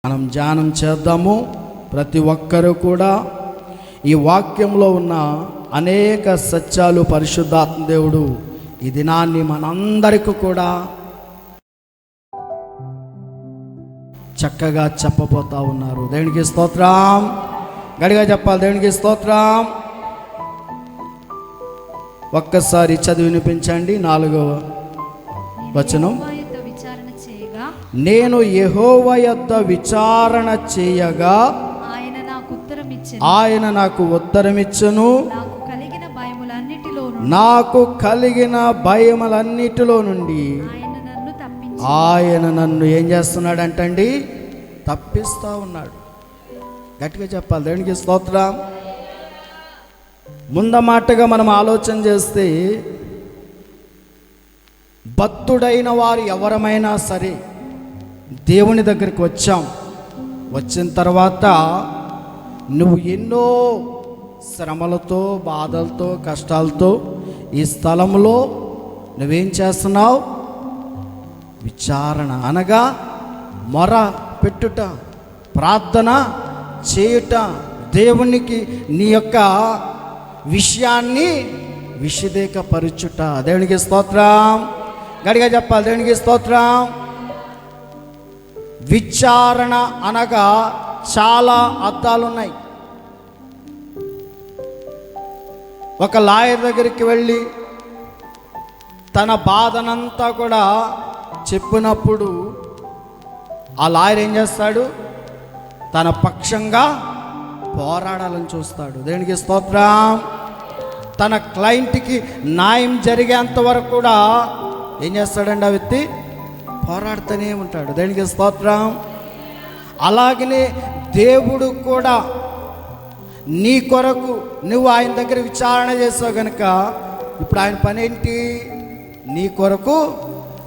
మనం ధ్యానం చేద్దాము. ప్రతి ఒక్కరూ కూడా ఈ వాక్యంలో ఉన్న అనేక సత్యాలు పరిశుద్ధాత్మ దేవుడు ఈ దినాన్ని మనందరికీ కూడా చక్కగా చెప్పబోతా ఉన్నారు. దేవునికి స్తోత్రం. గడిగా చెప్పాలి, దేవునికి స్తోత్రం. ఒక్కసారి చదివి వినిపించండి. 4వ వచనం. నేను యెహోవా యొద్ద విచారణ చేయగా ఆయన నాకు ఉత్తరమిచ్చును. నాకు కలిగిన భయములన్నిటిలో నుండి ఆయన నన్ను ఏం చేస్తున్నాడంటండి? తప్పిస్తూ ఉన్నాడు. గట్టిగా చెప్పాలి, దేవునికి స్తోత్రం. ముందమాటగా మనం ఆలోచన చేస్తే భక్తుడైన వారు ఎవరమైనా సరే దేవుని దగ్గరికి వచ్చిన తర్వాత నువ్వు ఎన్నో శ్రమలతో, బాధలతో, కష్టాలతో ఈ స్థలంలో నువ్వేం చేస్తున్నావు? విచారణ అనగా మొర పెట్టుట, ప్రార్థన చేయుట, దేవునికి నీ యొక్క విషయాన్ని విశదీకపరచుట. దేవునికి స్తోత్రం. గట్టిగా చెప్పాలి, దేవునికి స్తోత్రం. విచారణ అనగా చాలా అర్థాలు ఉన్నాయి. ఒక లాయర్ దగ్గరికి వెళ్ళి తన బాధనంతా కూడా చెప్పినప్పుడు ఆ లాయర్ ఏం చేస్తాడు? తన పక్షంగా పోరాడాలని చూస్తాడు. దేనికి స్తోత్రం. తన క్లయింట్కి న్యాయం జరిగేంత వరకు కూడా ఏం చేస్తాడండి? ఆ వ్యక్తి పోరాడుతూనే ఉంటాడు. దేనికి స్తోత్రం. అలాగనే దేవుడు కూడా నీ కొరకు నువ్వు ఆయన దగ్గర విచారణ చేసావు కనుక ఇప్పుడు ఆయన పని ఏంటి? నీ కొరకు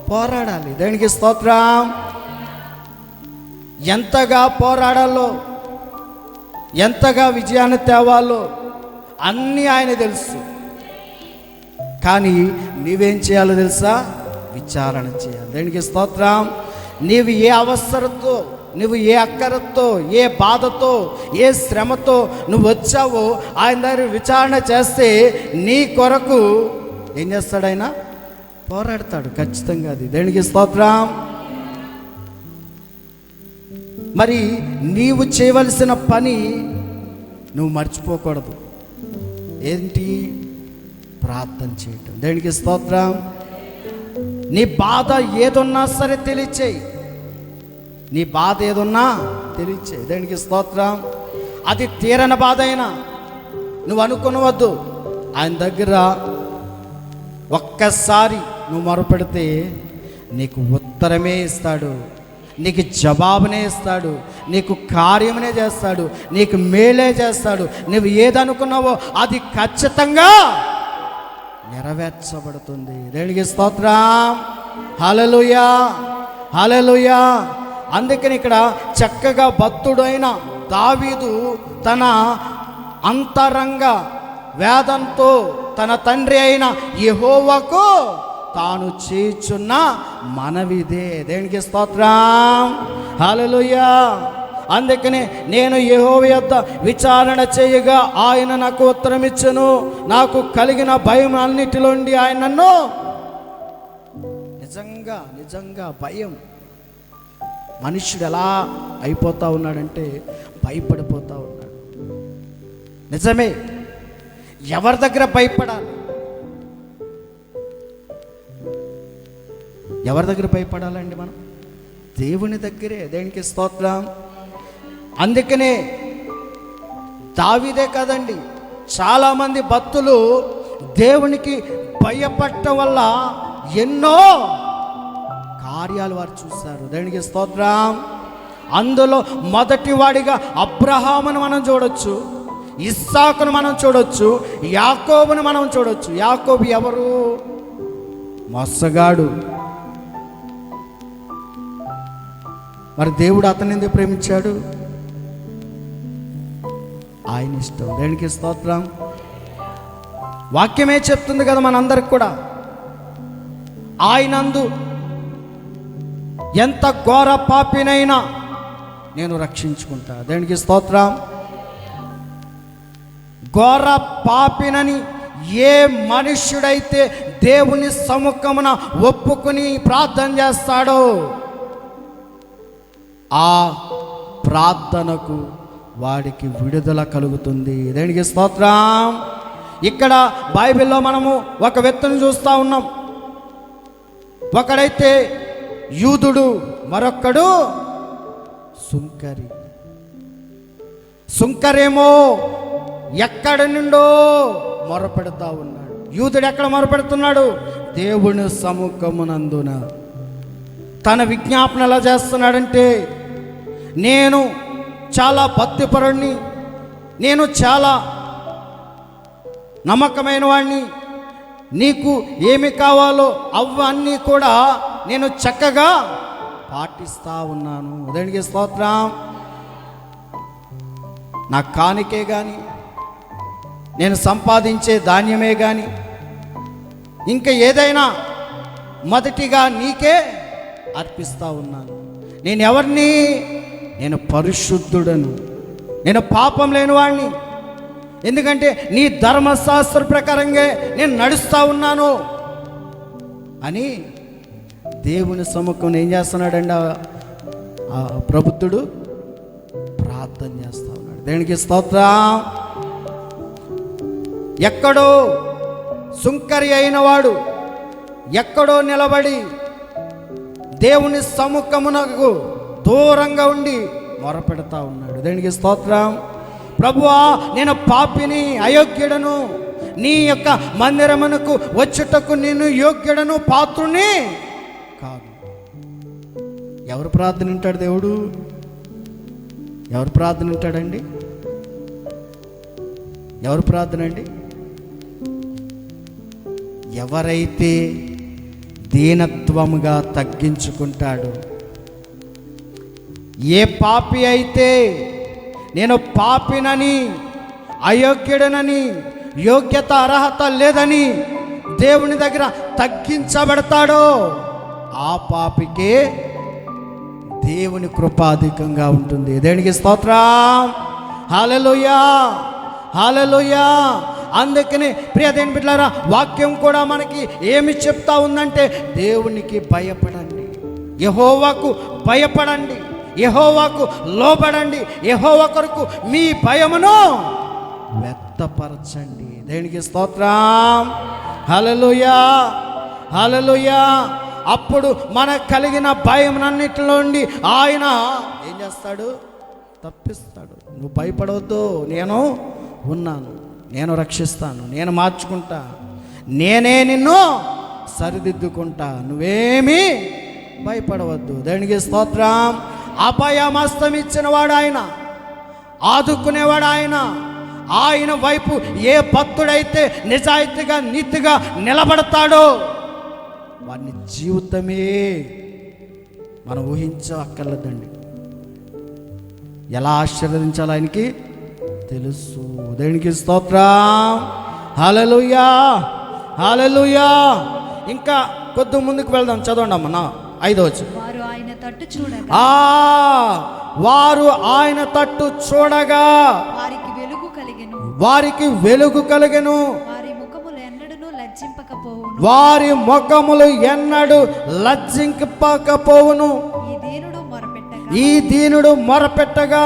పోరాడాలి. దేనికి స్తోత్రం. ఎంతగా పోరాడాలో, ఎంతగా విజయాన్ని తేవాలో అన్నీ ఆయన తెలుసు. కానీ నీవేం చేయాలో తెలుసా? విచారణ చేయాలి. దేనికి స్తోత్రం. నీవు ఏ అవసరంతో, నువ్వు ఏ అక్కరతో, ఏ బాధతో, ఏ శ్రమతో నువ్వు వచ్చావో ఆయన దగ్గర విచారణ చేస్తే నీ కొరకు ఏం చేస్తాడు? ఆయన పోరాడతాడు ఖచ్చితంగా. అది దేనికి స్తోత్రం. మరి నీవు చేయవలసిన పని నువ్వు మర్చిపోకూడదు. ఏంటి? ప్రార్థన చేయటం. దేనికి స్తోత్రం. నీ బాధ ఏదున్నా సరే తెలియచేయి. నీ బాధ ఏదున్నా తెలియచేయి. దేనికి స్తోత్రం. అది తీరని బాధ అయినా నువ్వు అనుకునవద్దు. ఆయన దగ్గర ఒక్కసారి నువ్వు మొరపెడితే నీకు ఉత్తరమే ఇస్తాడు, నీకు జవాబునే ఇస్తాడు, నీకు కార్యమునే చేస్తాడు, నీకు మేలే చేస్తాడు. నువ్వు ఏదనుకున్నావో అది ఖచ్చితంగా నెరవేర్చబడుతుంది. దేవునికి స్తోత్రం. హల్లెలూయా, హల్లెలూయా. అందుకని ఇక్కడ చక్కగా భక్తుడైన దావీదు తన అంతరంగ వేదంతో తన తండ్రి అయిన యెహోవాకు తాను చేయుచున్న మనవిదే. దేవునికి స్తోత్రం. హల్లెలూయా. అందుకనే నేను యెహోవా యొద్ద విచారణ చేయగా ఆయన నాకు ఉత్తరమిచ్చెను. నాకు కలిగిన భయం అన్నిటిలో నుండి ఆయన నన్ను నిజంగా భయం. మనుష్యుడు ఎలా అయిపోతా ఉన్నాడంటే భయపడిపోతా ఉన్నాడు. నిజమే. ఎవరి దగ్గర భయపడాలి? ఎవరి దగ్గర భయపడాలండి? మనం దేవుని దగ్గరే. దేనికి స్తోత్రం. అందుకనే దావీదే కదండి, చాలామంది భక్తులు దేవునికి భయపడటం వల్ల ఎన్నో కార్యాలు వారు చూశారు. దేవునికి స్తోత్రం. అందులో మొదటి వాడిగా అబ్రహామును మనం చూడొచ్చు, ఇస్సాకును మనం చూడొచ్చు, యాకోబును మనం చూడొచ్చు. యాకోబు ఎవరు? మోసగాడు. మరి దేవుడు అతన్ని ఎందుకు ప్రేమించాడు? ఆయన ఇష్టం. దేవునికి స్తోత్రం. వాక్యమే చెప్తుంది కదా మనందరికి కూడా, ఆయనందు ఎంత ఘోర పాపినైనా నేను రక్షించుకుంటా. దేవునికి స్తోత్రం. ఘోర పాపినని ఏ మనుష్యుడైతే దేవుని సముఖమున ఒప్పుకుని ప్రార్థన చేస్తాడో ఆ ప్రార్థనకు వాడికి విడుదల కలుగుతుంది. దేవునికి స్తోత్రం. ఇక్కడ బైబిల్లో మనము ఒక వ్యక్తిని చూస్తూ ఉన్నాం. ఒకడైతే యూదుడు, మరొక్కడు సుంకరి. సుంకరేమో ఎక్కడి నుండో మొరపెడతా ఉన్నాడు. యూదుడు ఎక్కడ మొరపెడుతున్నాడు? దేవుని సముఖమునందున. తన విజ్ఞాపన ఎలా చేస్తున్నాడంటే, నేను చాలా భక్తిపరుణ్ణి, నేను చాలా నమ్మకమైన వాడిని, నీకు ఏమి కావాలో అవన్నీ కూడా నేను చక్కగా పాటిస్తూ ఉన్నాను. దేవునికి స్తోత్రం. నా కానికే కానీ, నేను సంపాదించే ధాన్యమే కానీ, ఇంకా ఏదైనా మొదటిగా నీకే అర్పిస్తూ ఉన్నాను. నేను ఎవరిని? నేను పరిశుద్ధుడను, నేను పాపం లేని వాడిని. ఎందుకంటే నీ ధర్మశాస్త్ర ప్రకారంగా నేను నడుస్తూ ఉన్నాను అని దేవుని సముఖం ఏం చేస్తున్నాడండి? ఆ ప్రబుద్ధుడు ప్రార్థన చేస్తూ ఉన్నాడు. దేవునికి స్తోత్రం. ఎక్కడో సుంకరి అయిన వాడు ఎక్కడో నిలబడి దేవుని సముఖమునకు దూరంగా ఉండి మొరపెడతా ఉన్నాడు. దేవునికి స్తోత్రం. ప్రభువా, నేను పాపిని, అయోగ్యుడను, నీ యొక్క మందిరమునకు వచ్చుటకు నేను యోగ్యుడను, పాత్రుని కాదు. ఎవరు ప్రార్థన వింటాడు దేవుడు? ఎవరు ప్రార్థన వింటాడండి? ఎవరు ప్రార్థన అండి? ఎవరైతే దీనత్వముగా తగ్గించుకుంటాడు. ఏ పాపి అయితే నేను పాపినని, అయోగ్యుడనని, యోగ్యత అర్హత లేదని దేవుని దగ్గర తగ్గించబడతాడో ఆ పాపికే దేవుని కృప అధికంగా ఉంటుంది. దేవునికి స్తోత్రం. హల్లెలూయా, హల్లెలూయా. అందుకని ప్రియ దేవుని బిడ్డలారా, వాక్యం కూడా మనకి ఏమి చెప్తా ఉందంటే, దేవునికి భయపడండి, యెహోవాకు భయపడండి, యెహోవాకు లోబడండి, యెహోవా కొరకు మీ భయమును వ్యక్తపరచండి. దేవునికి స్తోత్రం. హల్లెలూయా, హల్లెలూయా. అప్పుడు మనకు కలిగిన భయమునన్నిటిలో నుండి ఆయన ఏం చేస్తాడు? తప్పిస్తాడు. నువ్వు భయపడవద్దు, నేను ఉన్నాను, నేను రక్షిస్తాను, నేను మార్చుకుంటా, నేనే నిన్ను సరిదిద్దుకుంటా, నువ్వేమీ భయపడవద్దు. దేవునికి స్తోత్రం. అభయమస్తం ఇచ్చిన వాడు ఆయన, ఆదుకునేవాడు ఆయన. ఆయన వైపు ఏ భక్తుడైతే నిజాయితీగా నీతిగా నిలబడతాడో వాని జీవితమే మనం ఊహించక్కర్లేదండి. ఎలా ఆశీర్వదించాలో ఆయనకి తెలుసు. దేవునికి స్తోత్రం. హల్లెలూయా, హల్లెలూయా. ఇంకా కొద్ది ముందుకు వెళ్దాం. చదవండి అమ్మ, 5వ వచనం. వారు ఆయన తట్టు చూడగా వారికి వెలుగు కలిగెను, వారి ముఖములు ఎన్నడూ లజ్జింపకపోవును. ఈ దీనుడు మొరపెట్టగా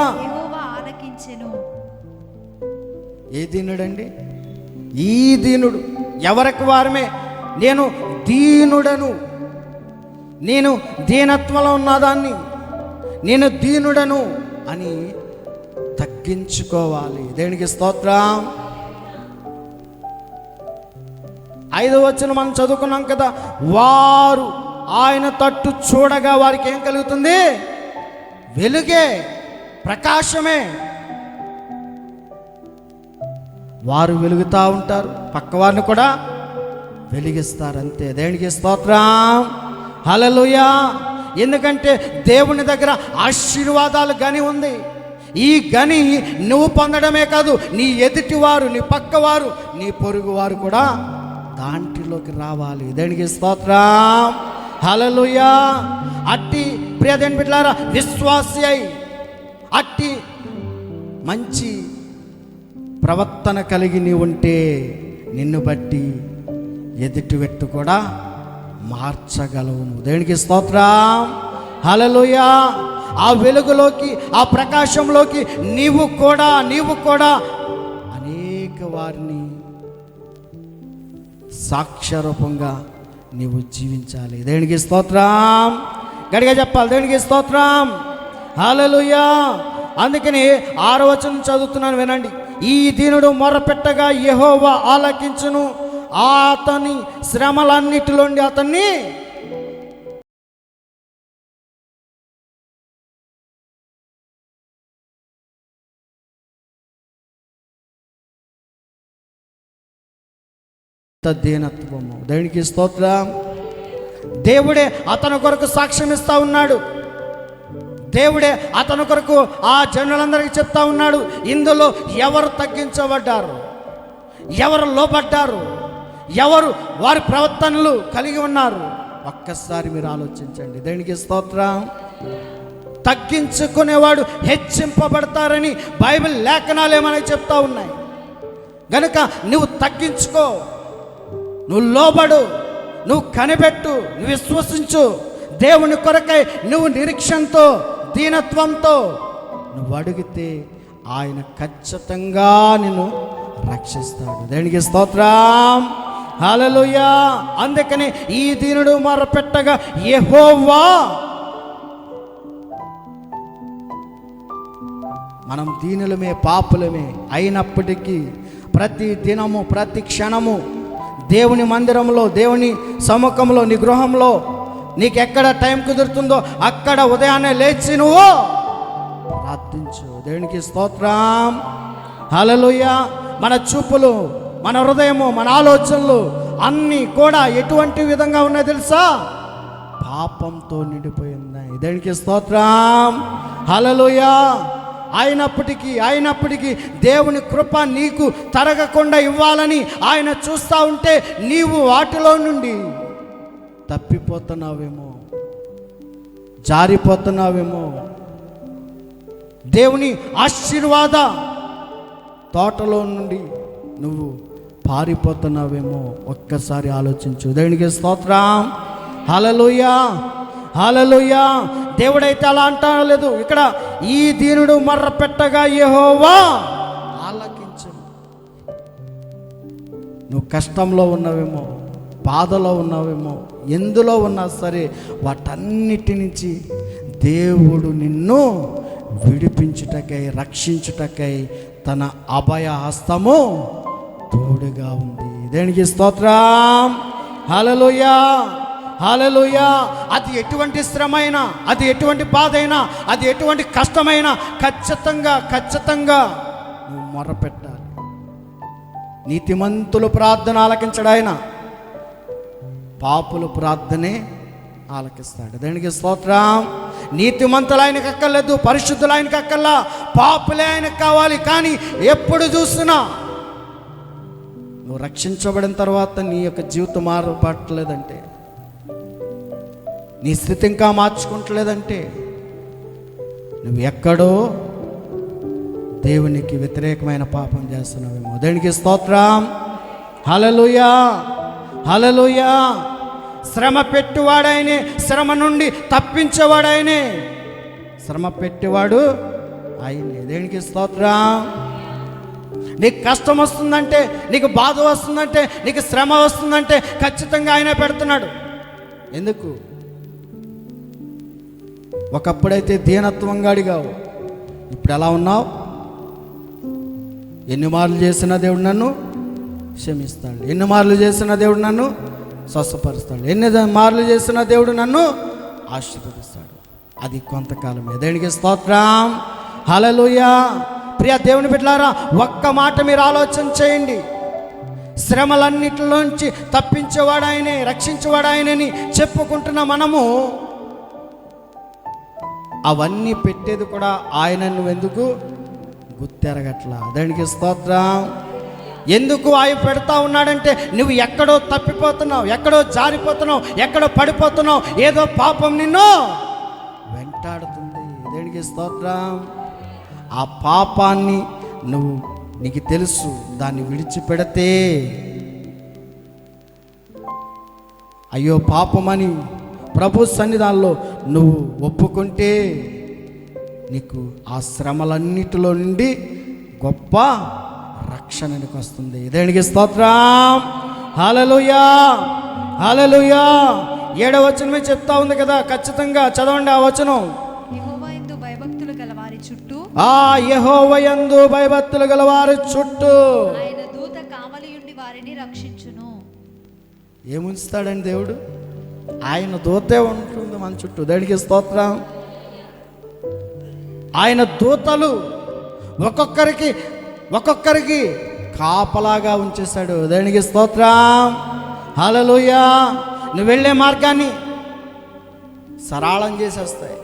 ఏ దీనుడండి? ఈ దీనుడు ఎవరికి వారమే. నేను దీనుడను, నేను దీనత్వంలో ఉన్నదాన్ని, నేను దీనుడను అని తగ్గించుకోవాలి. దేవునికి స్తోత్రం. 5వ వచనం మనం చదువుకున్నాం కదా. వారు ఆయన తట్టు చూడగా వారికి ఏం కలుగుతుంది? వెలుగే, ప్రకాశమే. వారు వెలుగుతూ ఉంటారు, పక్కవారిని కూడా వెలిగిస్తారు, అంతే. దేవునికి స్తోత్రం. హల్లెలూయా. ఎందుకంటే దేవుని దగ్గర ఆశీర్వాదాలు గని ఉంది. ఈ గని నువ్వు పొందడమే కాదు, నీ ఎదుటివారు, నీ పక్కవారు, నీ పొరుగువారు కూడా దాంట్లోకి రావాలి. దేవునికి స్తోత్రం. హల్లెలూయా. అట్టి ప్రియ దేవుని బిడ్డలారా, విశ్వాసి అయి అట్టి మంచి ప్రవర్తన కలిగి నీ ఉంటే నిన్ను బట్టి ఎదుటి వ్యక్తి కూడా మార్చగలవు. దేవునికి స్తోత్రం. హల్లెలూయా. ఆ వెలుగులోకి, ఆ ప్రకాశంలోకి నీవు కూడా అనేక వారిని సాక్ష్యరూపంగా నీవు జీవించాలి. దేవునికి స్తోత్రం. గట్టిగా చెప్పాలి, దేవునికి స్తోత్రం. హల్లెలూయా. అందుకని 6వ వచనం చదువుతున్నాను, వినండి. ఈ దీనుడు మొరపెట్టగా యెహోవా ఆలకించును, అతని శ్రమలన్నిటిలోండి అతన్ని దీనత్వము. దేవునికి స్తోత్రం. దేవుడే అతని కొరకు సాక్ష్యం ఇస్తా ఉన్నాడు. దేవుడే అతని కొరకు ఆ జనులందరికీ చెప్తా ఉన్నాడు, ఇందులో ఎవరు తగ్గించబడ్డారు, ఎవరు లోబడ్డారు, ఎవరు వారి ప్రవర్తనలు కలిగి ఉన్నారు. ఒక్కసారి మీరు ఆలోచించండి. దేవునికి స్తోత్రం. తగ్గించుకునేవాడు హెచ్చింపబడతారని బైబిల్ లేఖనాలు ఏమని చెప్తా ఉన్నాయి. గనుక నువ్వు తగ్గించుకో, నువ్వు లోబడు, నువ్వు కనిపెట్టు, నువ్వు విశ్వసించు. దేవుని కొరకై నువ్వు నిరీక్షణతో, దీనత్వంతో నువ్వు అడిగితే ఆయన ఖచ్చితంగా నిన్ను రక్షిస్తాడు. దేవునికి స్తోత్రం. హల్లెలూయా. అందుకని ఈ దీనుడు మొరపెట్టగా యెహోవా. మనం దీనులమే, పాపులమే అయినప్పటికీ ప్రతి దినము, ప్రతి క్షణము దేవుని మందిరంలో, దేవుని సముఖంలో, నీ గృహంలో నీకు ఎక్కడ టైం కుదురుతుందో అక్కడ ఉదయాన్నే లేచి నువ్వు ప్రార్థించు. దేవునికి స్తోత్రం. హల్లెలూయా. మన చూపులు, మన హృదయము, మన ఆలోచనలు అన్నీ కూడా ఎటువంటి విధంగా ఉన్నాయి తెలుసా? పాపంతో నిండిపోయి ఉన్నాయి. దేవునికి స్తోత్రం. హల్లెలూయా. అయినప్పటికీ దేవుని కృప నీకు తరగకుండా ఇవ్వాలని ఆయన చూస్తూ ఉంటే నీవు వాటిలో నుండి తప్పిపోతున్నావేమో, జారిపోతున్నావేమో, దేవుని ఆశీర్వాద తోటలో నుండి నువ్వు పారిపోతున్నావేమో. ఒక్కసారి ఆలోచించు. దేవునికి స్తోత్రం. హల్లెలూయా. హల్లెలూయా. దేవుడైతే అలా అంటలేదు. ఇక్కడ ఈ దీనుడు మర్ర పెట్టగా యెహోవా ఆలకించు. నువ్వు కష్టంలో ఉన్నావేమో, బాధలో ఉన్నావేమో, ఎందులో ఉన్నా సరే వాటన్నిటి నుంచి దేవుడు నిన్ను విడిపించుటకై, రక్షించుటకై తన అభయ హస్తము తోడుగా ఉంది. దేనికి స్తోత్రం. హల్లెలూయా. హల్లెలూయా. అది ఎటువంటి శ్రమైనా, అది ఎటువంటి బాధ అయినా, అది ఎటువంటి కష్టమైనా ఖచ్చితంగా నువ్వు మొరపెట్టాలి. నీతిమంతులు ప్రార్థన ఆలకించడాయన, పాపుల ప్రార్థనే ఆలకిస్తాడు. దేనికి స్తోత్రం. నీతిమంతులు ఆయనకు అక్కర్లేదు, పరిశుద్ధులు ఆయనకు అక్కర్లా, పాపులే ఆయనకు కావాలి. కానీ ఎప్పుడు చూసినా నువ్వు రక్షించబడిన తర్వాత నీ యొక్క జీవితం మారపట్టలేదంటే, నీ స్థితి ఇంకా మార్చుకుంటలేదంటే నువ్వు ఎక్కడో దేవునికి వ్యతిరేకమైన పాపం చేస్తున్నావేమో. దేవునికి స్తోత్రం. హల్లెలూయా. హల్లెలూయా. శ్రమ పెట్టువాడాయనే, శ్రమ నుండి తప్పించేవాడాయనే. శ్రమ పెట్టేవాడు ఆయనే. దేవునికి స్తోత్రం. నీకు కష్టం వస్తుందంటే, నీకు బాధ వస్తుందంటే, నీకు శ్రమ వస్తుందంటే ఖచ్చితంగా ఆయనే పెడుతున్నాడు. ఎందుకు? ఒకప్పుడైతే దీనత్వంగా అడిగావు, ఇప్పుడు ఎలా ఉన్నావు? ఎన్ని మార్లు చేసిన దేవుడు నన్ను క్షమిస్తాడు, ఎన్ని మార్లు చేసిన దేవుడు నన్ను స్వస్థపరుస్తాడు, ఎన్ని మార్లు చేసిన దేవుడు నన్ను ఆశీర్వదిస్తాడు. అది కొంతకాలమే. దేవునికి స్తోత్రం. హల్లెలూయా. ప్రియ దేవుని బిడ్డలారా, ఒక్క మాట మీరు ఆలోచన చేయండి. శ్రమలన్నిటిలోంచి తప్పించేవాడు ఆయనే, రక్షించేవాడు ఆయనని చెప్పుకుంటున్న మనము అవన్నీ పెట్టేది కూడా ఆయన. నువ్వెందుకు గుర్తెరగట్లా? దానికి స్తోత్రం. ఎందుకు ఆయన పెడతా ఉన్నాడంటే నువ్వు ఎక్కడో తప్పిపోతున్నావు, ఎక్కడో జారిపోతున్నావు, ఎక్కడో పడిపోతున్నావు. ఏదో పాపం నిన్ను వెంటాడుతుంది. దేనికి స్తోత్రం. ఆ పాపాన్ని నీకు తెలుసు, దాన్ని విడిచిపెడితే అయ్యో పాపమని ప్రభు సన్నిధానంలో నువ్వు ఒప్పుకుంటే నీకు ఆ శ్రమలన్నిటిలో నుండి గొప్ప రక్షణ నీకు వస్తుంది. దేనికి స్తోత్రం. హల్లెలూయా, హల్లెలూయా. 7వ వచనమే చెప్తా ఉంది కదా, ఖచ్చితంగా చదవండి ఆ వచనం. యెహోవాయందు భయభక్తులు గలవారి చుట్టూ, యెహోవాయందు భయభక్తులు గలవారి చుట్టూ ఆయన దూత కావలియుండి వారిని రక్షించును. ఏముంచుతాడండి దేవుడు? ఆయన దూతే ఉంటుంది మన చుట్టూ. దేవుడికి స్తోత్రం. ఆయన దూతలు ఒక్కొక్కరికి కాపలాగా ఉంచేశాడు. దేవునికి స్తోత్రం. హల్లెలూయా. నువ్వు వెళ్ళే మార్గాన్ని సరళం చేసేస్తాయి.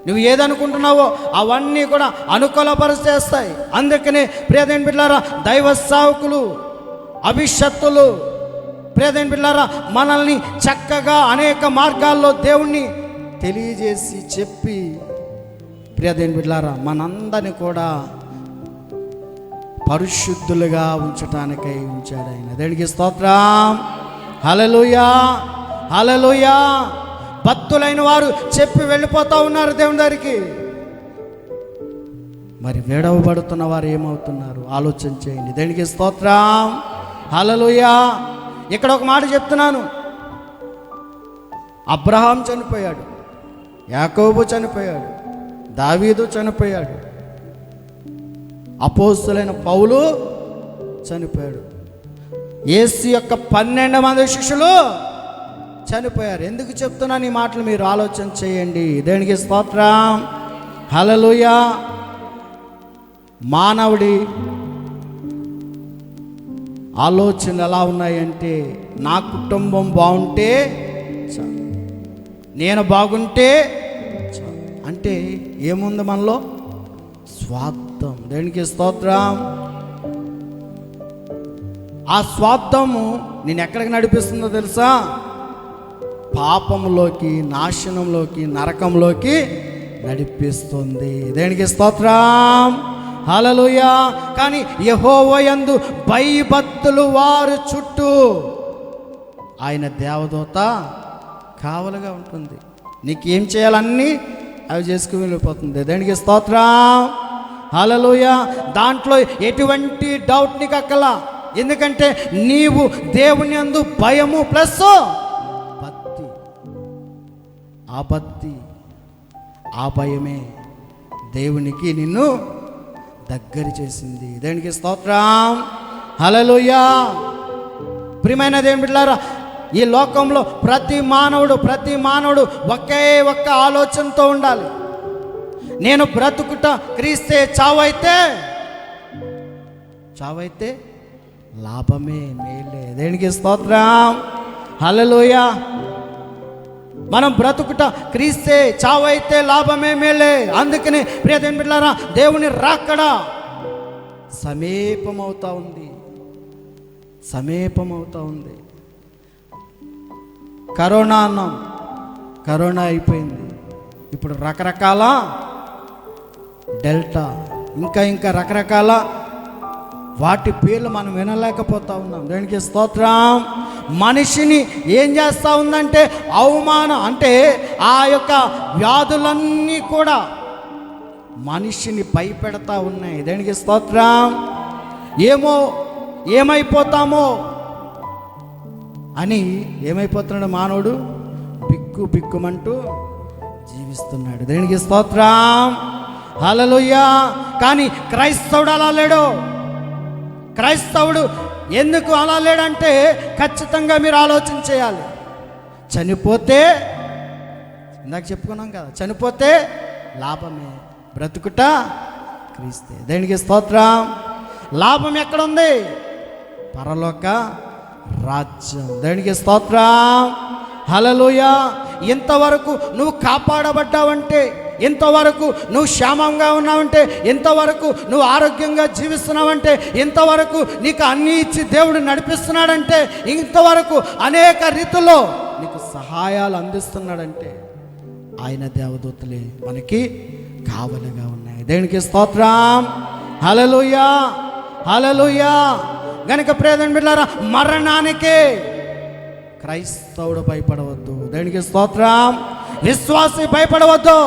నువ్వు ఏదనుకుంటున్నావో అవన్నీ కూడా అనుకూలపరిచేస్తాయి. అందుకనే ప్రియదేవుని బిడ్డలారా, దైవ సేవకులు, అభిషత్తులు, ప్రియదేవుని బిడ్డలారా, మనల్ని చక్కగా అనేక మార్గాల్లో దేవుణ్ణి తెలియజేసి చెప్పి, ప్రియదేవుని బిడ్డలారా, మనందరినీ కూడా పరిశుద్ధులుగా ఉంచటానికై ఉంచాడు ఆయన. దేవునికి స్తోత్రం. హల్లెలూయా, హల్లెలూయా. భక్తులైన వారు చెప్పి వెళ్ళిపోతూ ఉన్నారు దేవుని దగ్గరికి. మరి విడవబడుతున్న వారు ఏమవుతున్నారు ఆలోచన చేయండి. దేవునికి స్తోత్రం. హల్లెలూయా. ఇక్కడ ఒక మాట చెప్తున్నాను. అబ్రహాం చనిపోయాడు, యాకోబు చనిపోయాడు, దావీదు చనిపోయాడు, అపోస్తలులైన పౌలు చనిపోయాడు, యేసు యొక్క 12 మంది శిష్యులు చనిపోయారు. ఎందుకు చెప్తున్నాను ఈ మాటలు మీరు ఆలోచన చేయండి. దేవునికి స్తోత్రం. హల్లెలూయా. మానవుడి ఆలోచనలు ఎలా ఉన్నాయంటే, నా కుటుంబం బాగుంటే చాలు, నేను బాగుంటే చాలు. అంటే ఏముంది మనలో? స్వార్థం. దేవునికి స్తోత్రం. ఆ స్వార్థము నేను ఎక్కడికి నడిపిస్తుందో తెలుసా? పాపంలోకి, నాశనంలోకి, నరకంలోకి నడిపిస్తుంది. దేనికి స్తోత్రం. హల్లెలూయా. కానీ యెహోవాయందు భయభక్తులు వారు చుట్టూ ఆయన దేవదూత కావలుగా ఉంటుంది. నీకేం చేయాలన్నీ అవి చేసుకుని వెళ్ళిపోతుంది. దేనికి స్తోత్రం. హల్లెలూయా. దాంట్లో ఎటువంటి డౌట్ నీకు అక్కలా. ఎందుకంటే నీవు దేవుని యందు భయము ప్లస్ భక్తి. ఆ భక్తి, ఆ భయమే దేవునికి నిన్ను దగ్గర చేసింది. దేవునికి స్తోత్రం. హల్లెలూయా. ప్రియమైన దేవుని బిడ్డలారా, ఈ లోకంలో ప్రతి మానవుడు ఒకే ఒక్క ఆలోచనతో ఉండాలి. నేను బ్రతుకుట క్రీస్తే, చావైతే లాభమే, మేలే. దేనికి స్తోత్రం. హల్లెలూయా. మనం బ్రతుకుట క్రీస్తే, చావైతే లాభమే, మేలే. అందుకని ప్రియ దేవుని బిడ్డలారా, దేవుని రాకడ సమీపమవుతా ఉంది. కరోనా అన్నాం, కరోనా అయిపోయింది. ఇప్పుడు రకరకాల డెల్టా, ఇంకా రకరకాల వాటి పేర్లు మనం వినలేకపోతా ఉన్నాం. దానికి స్తోత్రం. మనిషిని ఏం చేస్తూ ఉందంటే అవమానం. అంటే ఆ యొక్క వ్యాధులన్నీ కూడా మనిషిని భయపెడతా ఉన్నాయి. దానికి స్తోత్రం. ఏమైపోతామో అని ఏమైపోతున్నాడు మానవుడు? బిక్కుమంటూ జీవిస్తున్నాడు. దేనికి స్తోత్రం. హల్లెలూయా. కానీ క్రైస్తవుడు అలా లేడు. క్రైస్తవుడు ఎందుకు అలా లేడంటే ఖచ్చితంగా మీరు ఆలోచన చేయాలి. చనిపోతే, ఇందాక చెప్పుకున్నాం కదా, చనిపోతే లాభమే, బ్రతుకుట క్రీస్తే. దేనికి స్తోత్రం. లాభం ఎక్కడుంది? పరలోక రాజ్యం. దేనికి స్తోత్రం. హల్లెలూయా. ఇంతవరకు నువ్వు కాపాడబడ్డావంటే, ఇంతవరకు నువ్వు క్షేమంగా ఉన్నావంటే, ఇంతవరకు నువ్వు ఆరోగ్యంగా జీవిస్తున్నావంటే, ఇంతవరకు నీకు అన్నీ ఇచ్చి దేవుడు నడిపిస్తున్నాడంటే, ఇంతవరకు అనేక రీతిలో నీకు సహాయాలు అందిస్తున్నాడంటే ఆయన దేవదూతలే మనకి కావలిగా ఉన్నాయి. ఉన్నాయి. దేనికి స్తోత్రం. హల్లెలూయా, హల్లెలూయా. గనుక ప్రియమైన బిడ్డలారా, మరణానికి క్రైస్తవుడు భయపడవద్దు. దేనికి స్తోత్రం. విశ్వాసి భయపడవద్దు.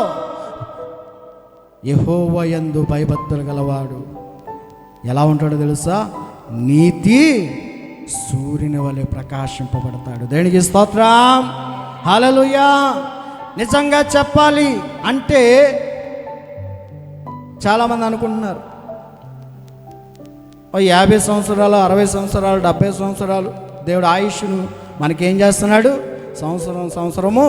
యెహోవా యందు భయభక్తులు గలవాడు ఎలా ఉంటాడో తెలుసా? నీతి సూర్యుని వలె ప్రకాశింపబడతాడు. దేనికి స్తోత్రం. హల్లెలూయా. నిజంగా చెప్పాలి అంటే చాలామంది అనుకుంటున్నారు 50 సంవత్సరాలు, 60 సంవత్సరాలు, 70 సంవత్సరాలు దేవుడు ఆయుష్ను మనకేం చేస్తున్నాడు? సంవత్సరము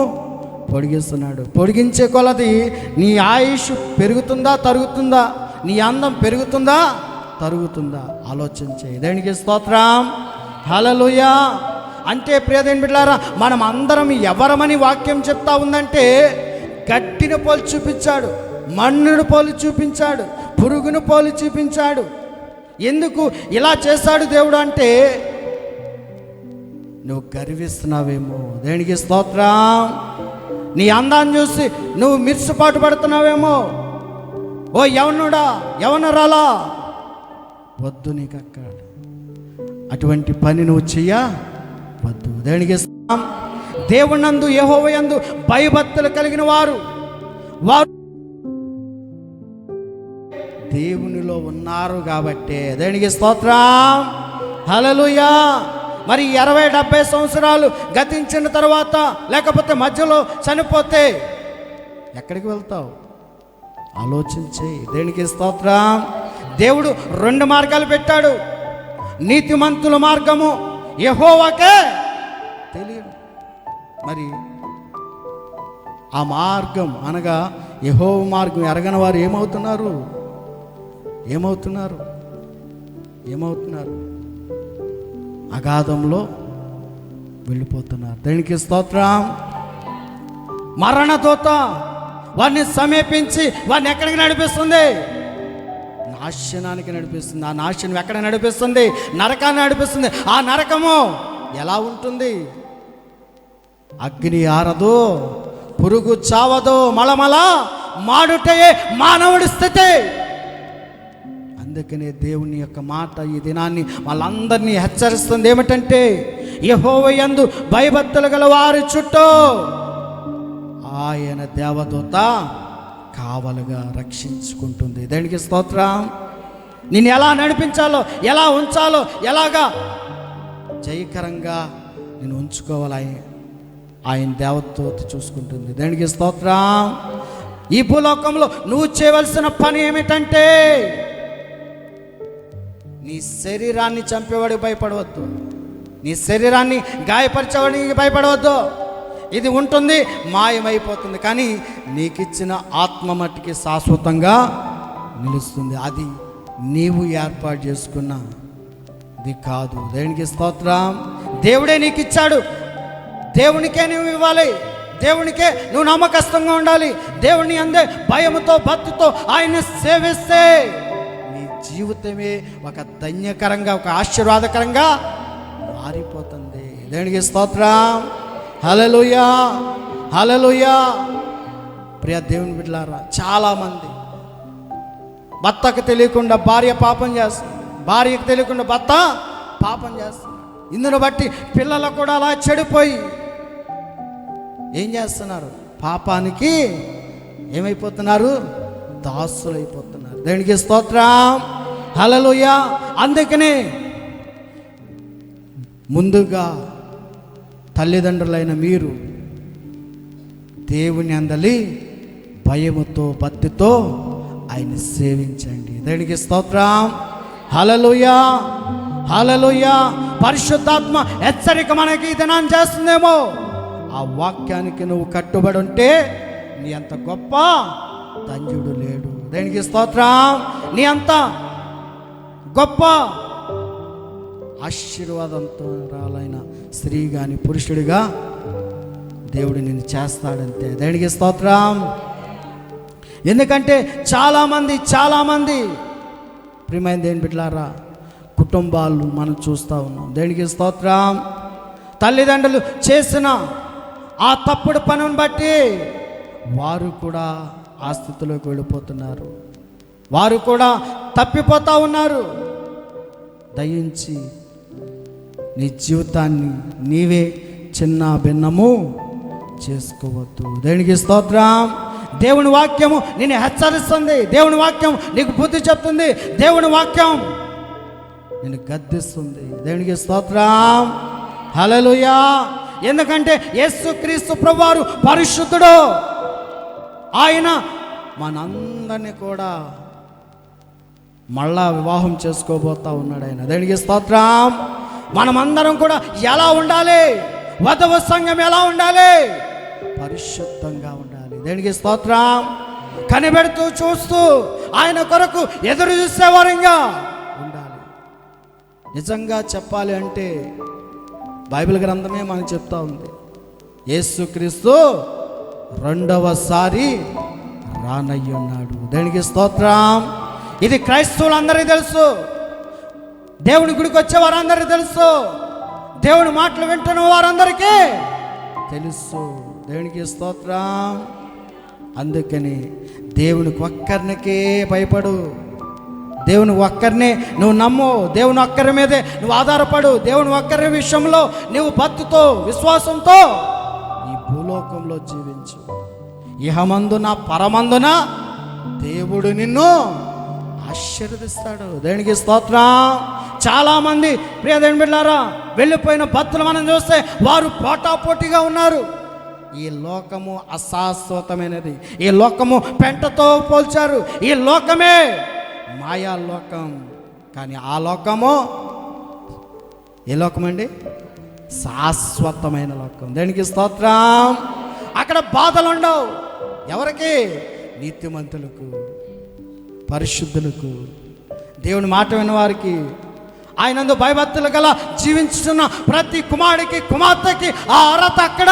పొడిగిస్తున్నాడు. పొడిగించే కొలది నీ ఆయుష్ పెరుగుతుందా తరుగుతుందా? నీ అందం పెరుగుతుందా తరుగుతుందా? ఆలోచించే. దేనికి స్తోత్రం. హల్లెలూయా. అంటే ప్రియమైన బిడ్డలారా, మనం అందరం ఎవరమని వాక్యం చెప్తా ఉందంటే, గట్టిని పోలి చూపించాడు, మన్నును పోలి చూపించాడు, పురుగును పోలి చూపించాడు. ఎందుకు ఇలా చేశాడు దేవుడు అంటే, నువ్వు గర్విస్తున్నావేమో. దేనికి స్తోత్రం. నీ అందాన్ని చూసి నువ్వు మిర్సుపాటు పడుతున్నావేమో. ఓ యవనుడా, యవనరాలా, వద్దు. నీకు అక్కడ అటువంటి పని నువ్వు చెయ్యవద్దు. దేనికి స్తోత్రం. దేవునందు యెహోవాయందు భయభక్తులు కలిగిన వారు దేవునిలో ఉన్నారు కాబట్టే. దేనికి స్తోత్రం. హల్లెలూయా. మరి 60-70 సంవత్సరాలు గతించిన తర్వాత, లేకపోతే మధ్యలో చనిపోతే ఎక్కడికి వెళ్తావు? ఆలోచించే. దేనికి స్తోత్రం. దేవుడు 2 మార్గాలు పెట్టాడు. నీతిమంతుల మార్గము యెహోవాకే తెలియదు. మరి ఆ మార్గం అనగా యెహోవా మార్గం ఎరగని వారు ఏమవుతున్నారు? అగాధంలో వెళ్ళిపోతున్నారు. దేనికి స్తోత్రం. మరణదూత వారిని సమీపించి వారిని ఎక్కడికి నడిపిస్తుంది? నాశనానికి నడిపిస్తుంది. ఆ నాశనం ఎక్కడ నడిపిస్తుంది? నరకాన్ని నడిపిస్తుంది. ఆ నరకము ఎలా ఉంటుంది? అగ్ని ఆరదు, పురుగు చావదు, మలమల మాడుటయే మానవుడి స్థితి. అందుకనే దేవుని యొక్క మాట ఈ దినాన్ని వాళ్ళందరినీ హెచ్చరిస్తుంది. ఏమిటంటే, యెహోవా యందు భయభక్తులు గల వారి చుట్టూ ఆయన దేవదూత కావలుగా రక్షించుకుంటుంది. దేనికి స్తోత్రం. నిన్ను ఎలా నడిపించాలో, ఎలా ఉంచాలో, ఎలాగా జయకరంగా నేను ఉంచుకోవాలి ఆయన దేవదూత చూసుకుంటుంది. దేనికి స్తోత్రం. ఈ భూలోకంలో నువ్వు చేయవలసిన పని ఏమిటంటే, నీ శరీరాన్ని చంపేవాడికి భయపడవద్దు. నీ శరీరాన్ని గాయపరిచేవాడికి భయపడవద్దు. ఇది ఉంటుంది, మాయమైపోతుంది. కానీ నీకు ఇచ్చిన ఆత్మ మట్టికి శాశ్వతంగా నిలుస్తుంది. అది నీవు ఏర్పాటు చేసుకున్నది కాదు. దేవునికి స్తోత్రం. దేవుడే నీకు ఇచ్చాడు. దేవునికే నువ్వు ఇవ్వాలి. దేవునికే నువ్వు నమ్మకస్తుగా ఉండాలి. దేవుని అందే భయముతో భక్తితో ఆయన సేవిస్తే నీ జీవితమే ఒక ధన్యకరంగా, ఒక ఆశీర్వాదకరంగా మారిపోతుంది. దేవునికి స్తోత్రం. హల్లెలూయా, హల్లెలూయా. ప్రియ దేవుని బిడ్డలారా, చాలామంది భర్తకు తెలియకుండా భార్య పాపం చేస్తుంది, భార్యకు తెలియకుండా భర్త పాపం చేస్తుంది. ఇందును బట్టి పిల్లలు కూడా అలా చెడిపోయి ఏం చేస్తున్నారు? పాపానికి ఏమైపోతున్నారు? దాసులైపోతున్నారు. దేవునికి స్తోత్రం. హల్లెలూయా. అందుకనే ముందుగా తల్లిదండ్రులైన మీరు దేవుని అందలి భయముతో భక్తితో ఆయన సేవించండి. దేవునికి స్తోత్రం. హల్లెలూయా, హల్లెలూయా. పరిశుద్ధాత్మ హెచ్చరిక మనకి దినాన్ని చేస్తుందేమో. ఆ వాక్యానికి నువ్వు కట్టుబడి ఉంటే నీ అంత గొప్ప ధన్యుడు లేడు. దేనికి స్తోత్రం. నీ అంత గొప్ప ఆశీర్వాదంతో రాలైన స్త్రీ కానీ పురుషుడిగా దేవుడు నిన్ను చేస్తాడంతే. దేనికి స్తోత్రం. ఎందుకంటే చాలామంది ప్రియమైన దేవుని బిడ్డలారా, కుటుంబాలు మనం చూస్తూ ఉన్నాం. దేనికి స్తోత్రం. తల్లిదండ్రులు చేసిన ఆ తప్పుడు పనుని బట్టి వారు కూడా ఆ స్థితిలోకి వెళ్ళిపోతున్నారు. వారు కూడా తప్పిపోతా ఉన్నారు. దయించి నీ జీవితాన్ని నీవే చిన్న భిన్నము చేసుకోవద్దు. దేవునికి స్తోత్రం. దేవుని వాక్యము నిన్ను హెచ్చరిస్తుంది. దేవుని వాక్యం నీకు బుద్ధి చెప్తుంది. దేవుని వాక్యం నిన్ను గద్దిస్తుంది. దేవునికి స్తోత్రం. హల్లెలూయా. ఎందుకంటే యేసుక్రీస్తు ప్రభువారు పరిశుద్ధుడు. ఆయన మనందరినీ కూడా మళ్ళా వివాహం చేసుకోబోతా ఉన్నాడు ఆయన. దేవునికి స్తోత్రం. మనమందరం కూడా ఎలా ఉండాలి? వధువు సంఘం ఎలా ఉండాలి? పరిశుద్ధంగా ఉండాలి. దేవునికి స్తోత్రం. కనిపెడుతూ చూస్తూ ఆయన కొరకు ఎదురు చూసేవారంగా ఉండాలి. నిజంగా చెప్పాలి అంటే బైబిల్ గ్రంథమే మనకు చెప్తా ఉంది, యేసుక్రీస్తు రెండవసారి రానయ్యున్నాడు. దేవునికి స్తోత్రం. ఇది క్రైస్తవులందరికీ తెలుసు. దేవుని గుడికి వచ్చే వారందరికీ తెలుసు. దేవుని మాటలు వింటున్న వారందరికీ తెలుసు. దేవునికి స్తోత్రం. అందుకని దేవునికి ఒక్కరినికే భయపడు. దేవుని ఒక్కరినే నువ్వు నమ్ము. దేవుని ఒక్కరి మీదే నువ్వు ఆధారపడు. దేవుని ఒక్కరి విషయంలో నువ్వు భక్తితో విశ్వాసంతో ఈ భూలోకంలో జీవించు. ఇహమందున పరమందున దేవుడు నిన్ను ఆశీర్వదిస్తాడు. దేవునికి స్తోత్రం. చాలామంది ప్రియ దేవుని బిడ్డలారా, వెళ్ళిపోయిన భక్తులు మనం చూస్తే వారు పోటాపోటీగా ఉన్నారు. ఈ లోకము అశాశ్వతమైనది. ఈ లోకము పెంటతో పోల్చారు. ఈ లోకమే మాయా లోకం. కానీ ఆ లోకము ఏ లోకం అండి? శాశ్వతమైన లోకం. దేనికి స్తోత్రం. అక్కడ బాధలు ఉండవు. ఎవరికి? నీతిమంతులకు, పరిశుద్ధులకు, దేవుని మాట విన్నవారికి, ఆయనందు భయభక్తులు గల జీవించుతున్న ప్రతి కుమారుడికి కుమార్తెకి ఆ అర్హత అక్కడ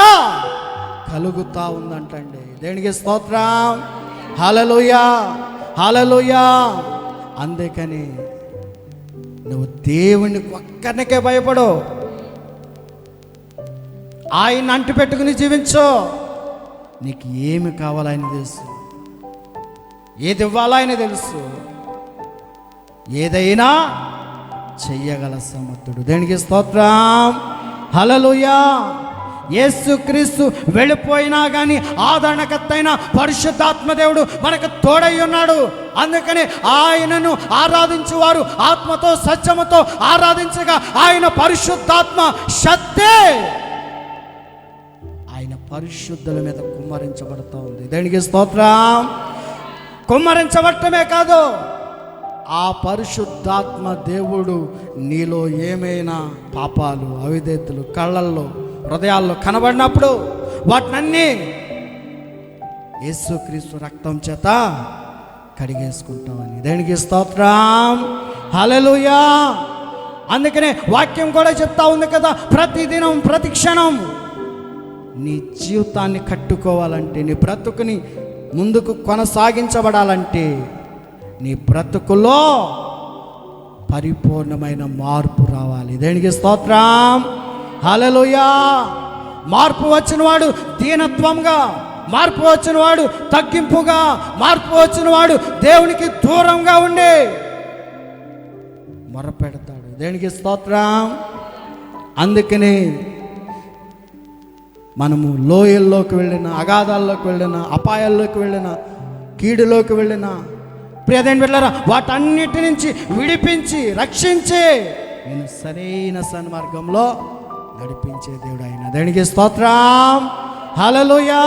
కలుగుతా ఉందంటండి. దేవునికి స్తోత్రం. హల్లెలూయా, హల్లెలూయా. అందుకని నువ్వు దేవునికి ఒక్కరికే భయపడు. ఆయన అంటి పెట్టుకుని జీవించు. నీకు ఏమి కావాలో ఆయన తెలుసు, ఏది ఇవ్వాలో ఆయన తెలుసు. ఏదైనా చెయ్యగల సమర్థుడు. దేనికి స్తోత్రం. హల్లెలూయా. యేసుక్రీస్తు వెళ్ళిపోయినా కానీ ఆదరణకర్తైన పరిశుద్ధాత్మ దేవుడు మనకు తోడై ఉన్నాడు. అందుకని ఆయనను ఆరాధించువారు ఆత్మతో సత్యముతో ఆరాధించగా ఆయన పరిశుద్ధాత్మ శక్తి ఆయన పరిశుద్ధుల మీద కుమ్మరించబడుతూ ఉంది. దేనికి స్తోత్రం. కుమ్మరించబడటమే కాదు, ఆ పరిశుద్ధాత్మ దేవుడు నీలో ఏమైనా పాపాలు అవిధేయతలు కళ్ళల్లో హృదయాల్లో కనబడినప్పుడు వాటినన్నీ యేసుక్రీస్తు రక్తం చేత కడిగేసుకుంటామని. దేనికి స్తోత్రం. హల్లెలూయా. అందుకనే వాక్యం కూడా చెప్తా ఉంది కదా, ప్రతిదినం ప్రతి క్షణం నీ జీవితాన్ని కట్టుకోవాలంటే, నీ బ్రతుకుని ముందుకు కొనసాగించబడాలంటే నీ బ్రతుకులో పరిపూర్ణమైన మార్పు రావాలి. దేనికి స్తోత్రం. హల్లెలూయా. మార్పు వచ్చినవాడు దీనత్వంగా, మార్పు వచ్చినవాడు తగ్గింపుగా, మార్పు వచ్చినవాడు దేవునికి దూరంగా ఉండి మొరపెడతాడు. దేనికి స్తోత్రం. అందుకని మనము లోయల్లోకి వెళ్ళిన, అగాధాల్లోకి వెళ్ళిన, అపాయాల్లోకి వెళ్ళిన, కీడులోకి వెళ్ళిన ప్రియదేని బిడ్డలారా, వాటన్నిటి నుంచి విడిపించి రక్షించి నేను సరైన సన్మార్గంలో నడిపించే దేవుడు ఆయన. దేనికి స్తోత్రం. హల్లెలూయా.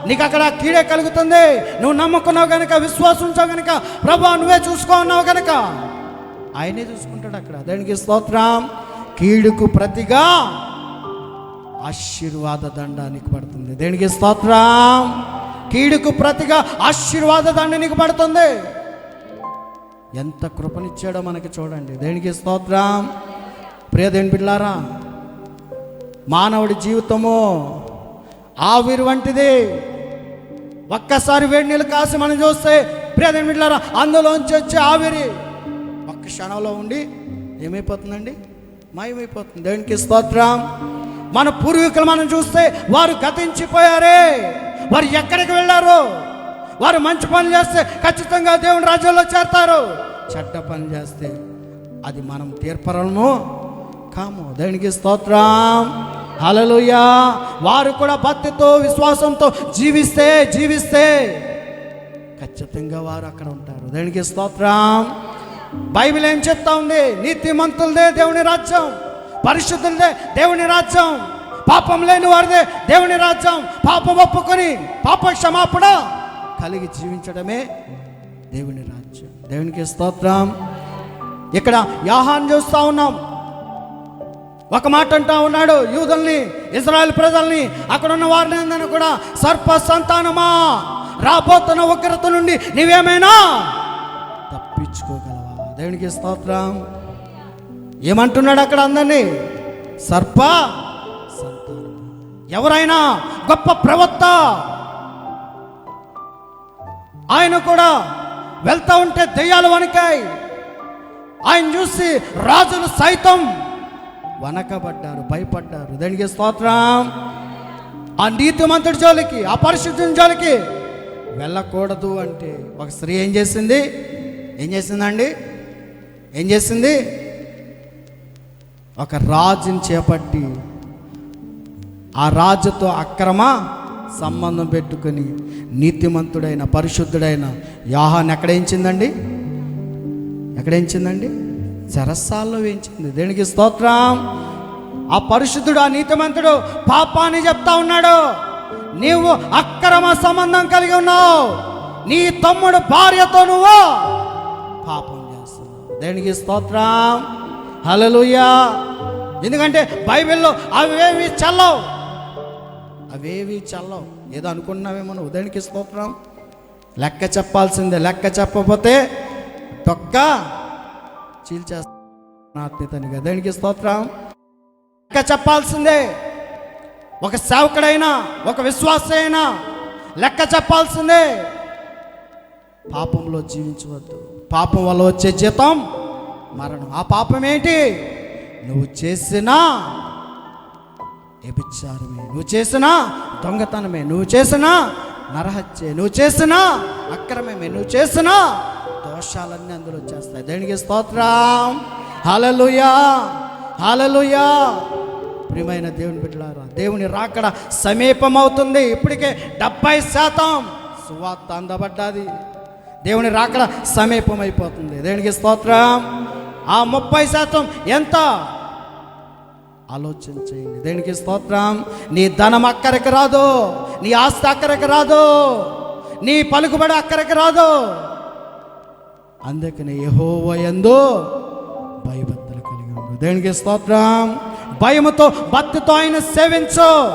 నీకు అక్కడ కీడే కలుగుతుంది, నువ్వు నమ్ముకున్నావు కనుక, విశ్వాసించావు కనుక, ప్రభువా నువ్వే చూసుకున్నావు కనుక ఆయనే చూసుకుంటాడు అక్కడ. దేనికి స్తోత్రం. కీడుకు ప్రతిగా ఆశీర్వాద దండ నీకు పడుతుంది. దేనికి స్తోత్రం. కీడుకు ప్రతిగా ఆశీర్వాద దండ నీకు పడుతుంది. ఎంత కృపనిచ్చాడో మనకి చూడండి. దేనికి స్తోత్రం. ప్రియదేని బిడ్డలారా, మానవుడి జీవితము ఆవిరి వంటిది. ఒక్కసారి వేడి నీళ్ళు కాసి మనం చూస్తే ప్రియదేని బిడ్డలారా, అందులోంచి వచ్చే ఆవిరి ఒక్క క్షణంలో ఉండి ఏమైపోతుందండి? మాయమైపోతుంది. దేనికి స్తోత్రం. మన పూర్వీకులు మనం చూస్తే వారు గతించిపోయారే. వారు ఎక్కడికి వెళ్ళారు? వారు మంచి పనులు చేస్తే ఖచ్చితంగా దేవుని రాజ్యంలో చేరతారు. చెడ్డ పని చేస్తే అది మనం తీర్పరము కాము. దేవునికి స్తోత్రం. హల్లెలూయా. వారు కూడా భక్తితో విశ్వాసంతో జీవిస్తే ఖచ్చితంగా వారు అక్కడ ఉంటారు. దేవునికి స్తోత్రం. బైబిల్ ఏం చెప్తా ఉంది? నీతిమంతులదే దేవుని రాజ్యం, పరిశుద్ధులదే దేవుని రాజ్యం, పాపం లేని వారిదే దేవుని రాజ్యం. పాపం ఒప్పుకొని పాప క్షమాపణ కలిగి జీవించడమే దేవుని రాజ్యం. దేవునికి స్తోత్రం. ఇక్కడ యోహాను చూస్తూ ఉన్నాం. ఒక మాట అంటా ఉన్నాడు యూదుల్ని, ఇజ్రాయెల్ ప్రజల్ని, అక్కడ ఉన్న వారిని అందరినీ కూడా, సర్ప సంతానమా, రాబోతున్న ఉగ్రత నుండి నీవేమైనా తప్పించుకోగలవా? దేవునికి స్తోత్రం. ఏమంటున్నాడు అక్కడ అందరినీ? సర్ప సంతానం. ఎవరైనా గొప్ప ప్రవక్త, ఆయన కూడా వెళ్తా ఉంటే దెయ్యాలు వణికాయి. ఆయన చూసి రాజులు సైతం వనకబడ్డారు, భయపడ్డారు. దేవునికి స్తోత్రం. ఆ నీతిమంతుడి జోలికి, ఆ పరిశుద్ధుని జోలికి వెళ్ళకూడదు అంటే ఒక స్త్రీ ఏం చేసిందండి? ఏం చేసింది? ఒక రాజుని చేపట్టి ఆ రాజుతో అక్రమ సంబంధం పెట్టుకుని నీతిమంతుడైన పరిశుద్ధుడైన యోహాను ఎక్కడేంచిందండి? చెరసాల్లో వేయించింది. దేనికి స్తోత్రం. ఆ పరిశుద్ధుడు, ఆ నీతిమంతుడు పాపాన్ని చెప్తా ఉన్నాడు. నీవు అక్రమ సంబంధం కలిగి ఉన్నావు, నీ తమ్ముడు భార్యతో నువ్వు పాపం చేస్తున్నావు. దేనికి స్తోత్రం. హల్లెలూయా. ఎందుకంటే బైబిల్లో అవేవి చల్లవు. ఏదో అనుకున్నావేమో నువ్వు. దేనికి స్తోత్రం. లెక్క చెప్పాల్సిందే. లెక్క చెప్పకపోతే తొక్క చీల్చేస్తానిగా. దేనికి స్తోత్రం. లెక్క చెప్పాల్సిందే. ఒక సేవకుడైనా, ఒక విశ్వాసి అయినా లెక్క చెప్పాల్సిందే. పాపంలో జీవించవద్దు. పాపం వల్ల వచ్చే జీతం మరణం. ఆ పాపం ఏంటి? నువ్వు చేసిన వ్యభిచారమే, నువ్వు చేసిన దొంగతనమే, నువ్వు చేసిన నరహత్యే, నువ్వు చేసిన అక్రమమే, నువ్వు చేసిన దోషాలన్నీ అందులో వచ్చేస్తాయి. దేనికి స్తోత్రం. హల్లెలూయా. హల్లెలూయా. ప్రియమైన దేవుని బిడ్డలారా, దేవుని రాకడ సమీపమవుతుంది. ఇప్పటికే 70% సువార్త అందబడ్డాది. దేవుని రాకడ సమీపమైపోతుంది. దేవునికి స్తోత్రం. ఆ 30% ఎంత ఆలోచన చేయండి. దేనికి స్తోత్రం. నీ ధనం అక్కడికి రాదు, నీ ఆస్తి అక్కడికి రాదు, నీ పలుకుబడి అక్కడికి రాదు. అందుకని యెహోవా యందు భయభక్తులు కలిగి ఉండు. దేనికి స్తోత్రం. భయముతో భక్తితో ఆయన సేవించు,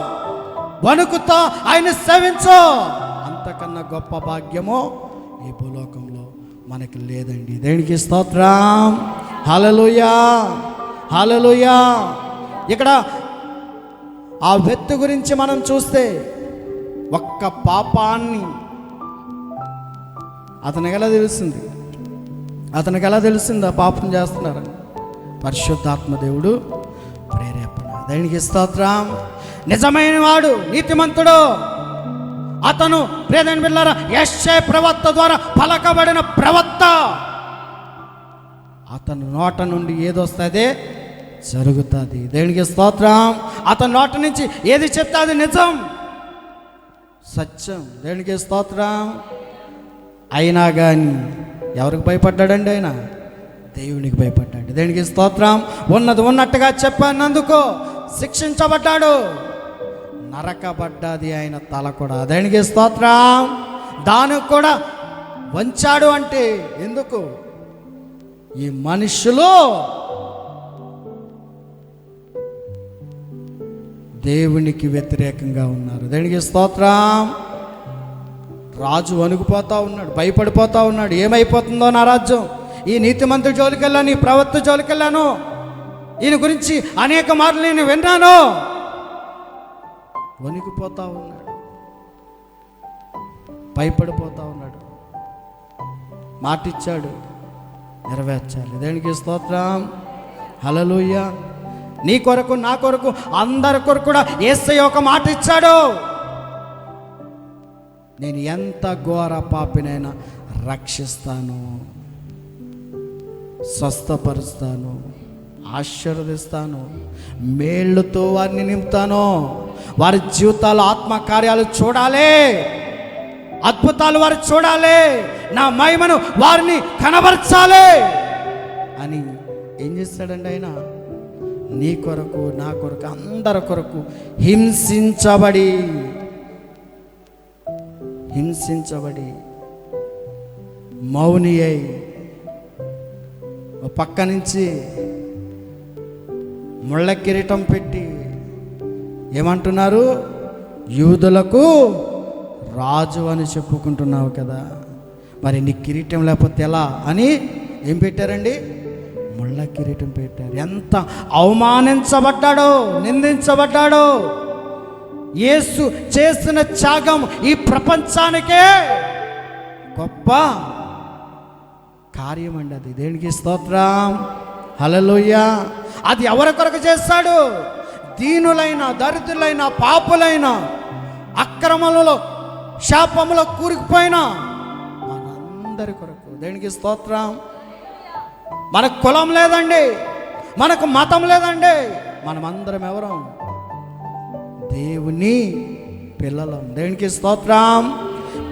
వణుకుతో ఆయన సేవించు. అంతకన్నా గొప్ప భాగ్యము ఈ భూలోకంలో మనకి లేదండి. దేనికి స్తోత్రం. హల్లెలూయా. హల్లెలూయా. ఇక్కడ ఆ వ్యక్తి గురించి మనం చూస్తే ఒక్క పాపాన్ని అతనికి ఎలా తెలుస్తుంది ఆ పాపం చేస్తున్నారని? పరిశుద్ధాత్మ దేవుడు ప్రేరేపణ. దేనికి స్తోత్రం. నిజమైన వాడు, నీతిమంతుడు, అతను ప్రియమైన బిడ్డలారా యెషయా ప్రవక్త ద్వారా పలకబడిన ప్రవక్త. అతని నోట నుండి ఏదొస్తే జరుగుతుంది. దేనికి స్తోత్రం. అతని నోట నుంచి ఏది చెప్తే అది నిజం, సత్యం. దేనికి స్తోత్రం. అయినా కానీ ఎవరికి భయపడ్డాడండి? ఆయన దేవునికి భయపడ్డాడు. దేనికి స్తోత్రం. ఉన్నది ఉన్నట్టుగా చెప్పానందుకు శిక్షించబడ్డాడు, నరకబడ్డాది ఆయన తల కూడా. దేనికి స్తోత్రం. దానికి కూడా వంచాడు అంటే ఎందుకు? ఈ మనుషులు దేవునికి వ్యతిరేకంగా ఉన్నారు. దేనికి స్తోత్రం. రాజు వణుకుపోతా ఉన్నాడు, భయపడిపోతా ఉన్నాడు. ఏమైపోతుందో నా రాజ్యం. ఈ నీతిమంతుడి జోలికి వెళ్ళాను, ఈ ప్రవక్త జోలికి వెళ్ళాను, ఈయన గురించి అనేక మార్లు నేను విన్నాను. వణికిపోతా ఉన్నాడు, భయపడిపోతా ఉన్నాడు. మాటిచ్చాడు, నెరవేర్చాలి. దేనికి స్తోత్రం. హల్లెలూయా. నీ కొరకు, నా కొరకు, అందరి కొరకు కూడా యేసయ్య ఒక మాట ఇచ్చాడు. నేను ఎంత ఘోర పాపినైనా రక్షిస్తాను, స్వస్థపరుస్తాను, ఆశీర్వదిస్తాను, మేళ్ళతో వారిని నింపుతాను. వారి జీవితాలు ఆత్మకార్యాలు చూడాలి, అద్భుతాలు వారు చూడాలి, నా మహిమను వారిని కనబరచాలి అని ఏం చేస్తాడండి ఆయన? నీ కొరకు, నా కొరకు, అందరి కొరకు హింసించబడి మౌని అయి పక్క నుంచి ముళ్ళ కిరీటం పెట్టి ఏమంటున్నారు? యూదులకు రాజు అని చెప్పుకుంటున్నావు కదా, మరి నీ కిరీటం లేకపోతే ఎలా అని ఏం పెట్టారండి? ముళ్ళ కిరీటం పెట్టారు. ఎంత అవమానించబడ్డాడో, నిందించబడ్డాడో. యేసు చేసిన త్యాగం ఈ ప్రపంచానికే గొప్ప కార్యం అండి. అది దేనికి స్తోత్రం, హల్లెలూయా. అది ఎవరి కొరకు చేస్తాడు? దీనులైన, దరిద్రులైన, పాపులైన, అక్రమములలో, శాపములో కూరుకుపోయిన మనందరి కొరకు. దేనికి స్తోత్రం. మనకు కులం లేదండి, మనకు మతం లేదండి, మనమందరం ఎవరం? దేవుని పిల్లలం. దేనికి స్తోత్రం.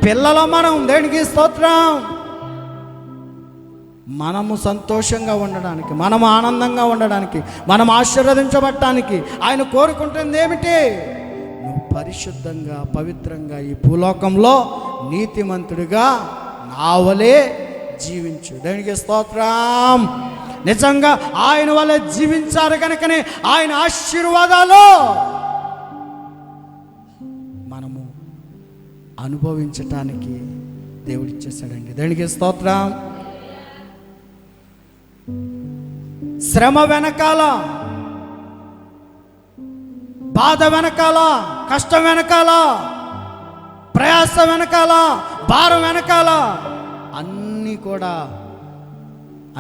పిల్లలం మనం. దేనికి స్తోత్రం. మనము సంతోషంగా ఉండడానికి, మనము ఆనందంగా ఉండడానికి, మనం ఆశీర్వదించబడటానికి ఆయన కోరుకుంటుంది ఏమిటి? నువ్వు పరిశుద్ధంగా, పవిత్రంగా ఈ భూలోకంలో నీతిమంతుడిగా నావలే జీవించు. దేనికి స్తోత్రం. నిజంగా ఆయన వల్లే జీవించారు కనుకనే ఆయన ఆశీర్వాదాలు మనము అనుభవించటానికి దేవుడిచ్చేసాడండి. దేనికి స్తోత్రం. శ్రమ వెనకాల, బాధ వెనకాల, కష్టం వెనకాల, ప్రయాస వెనకాల, భారం వెనకాల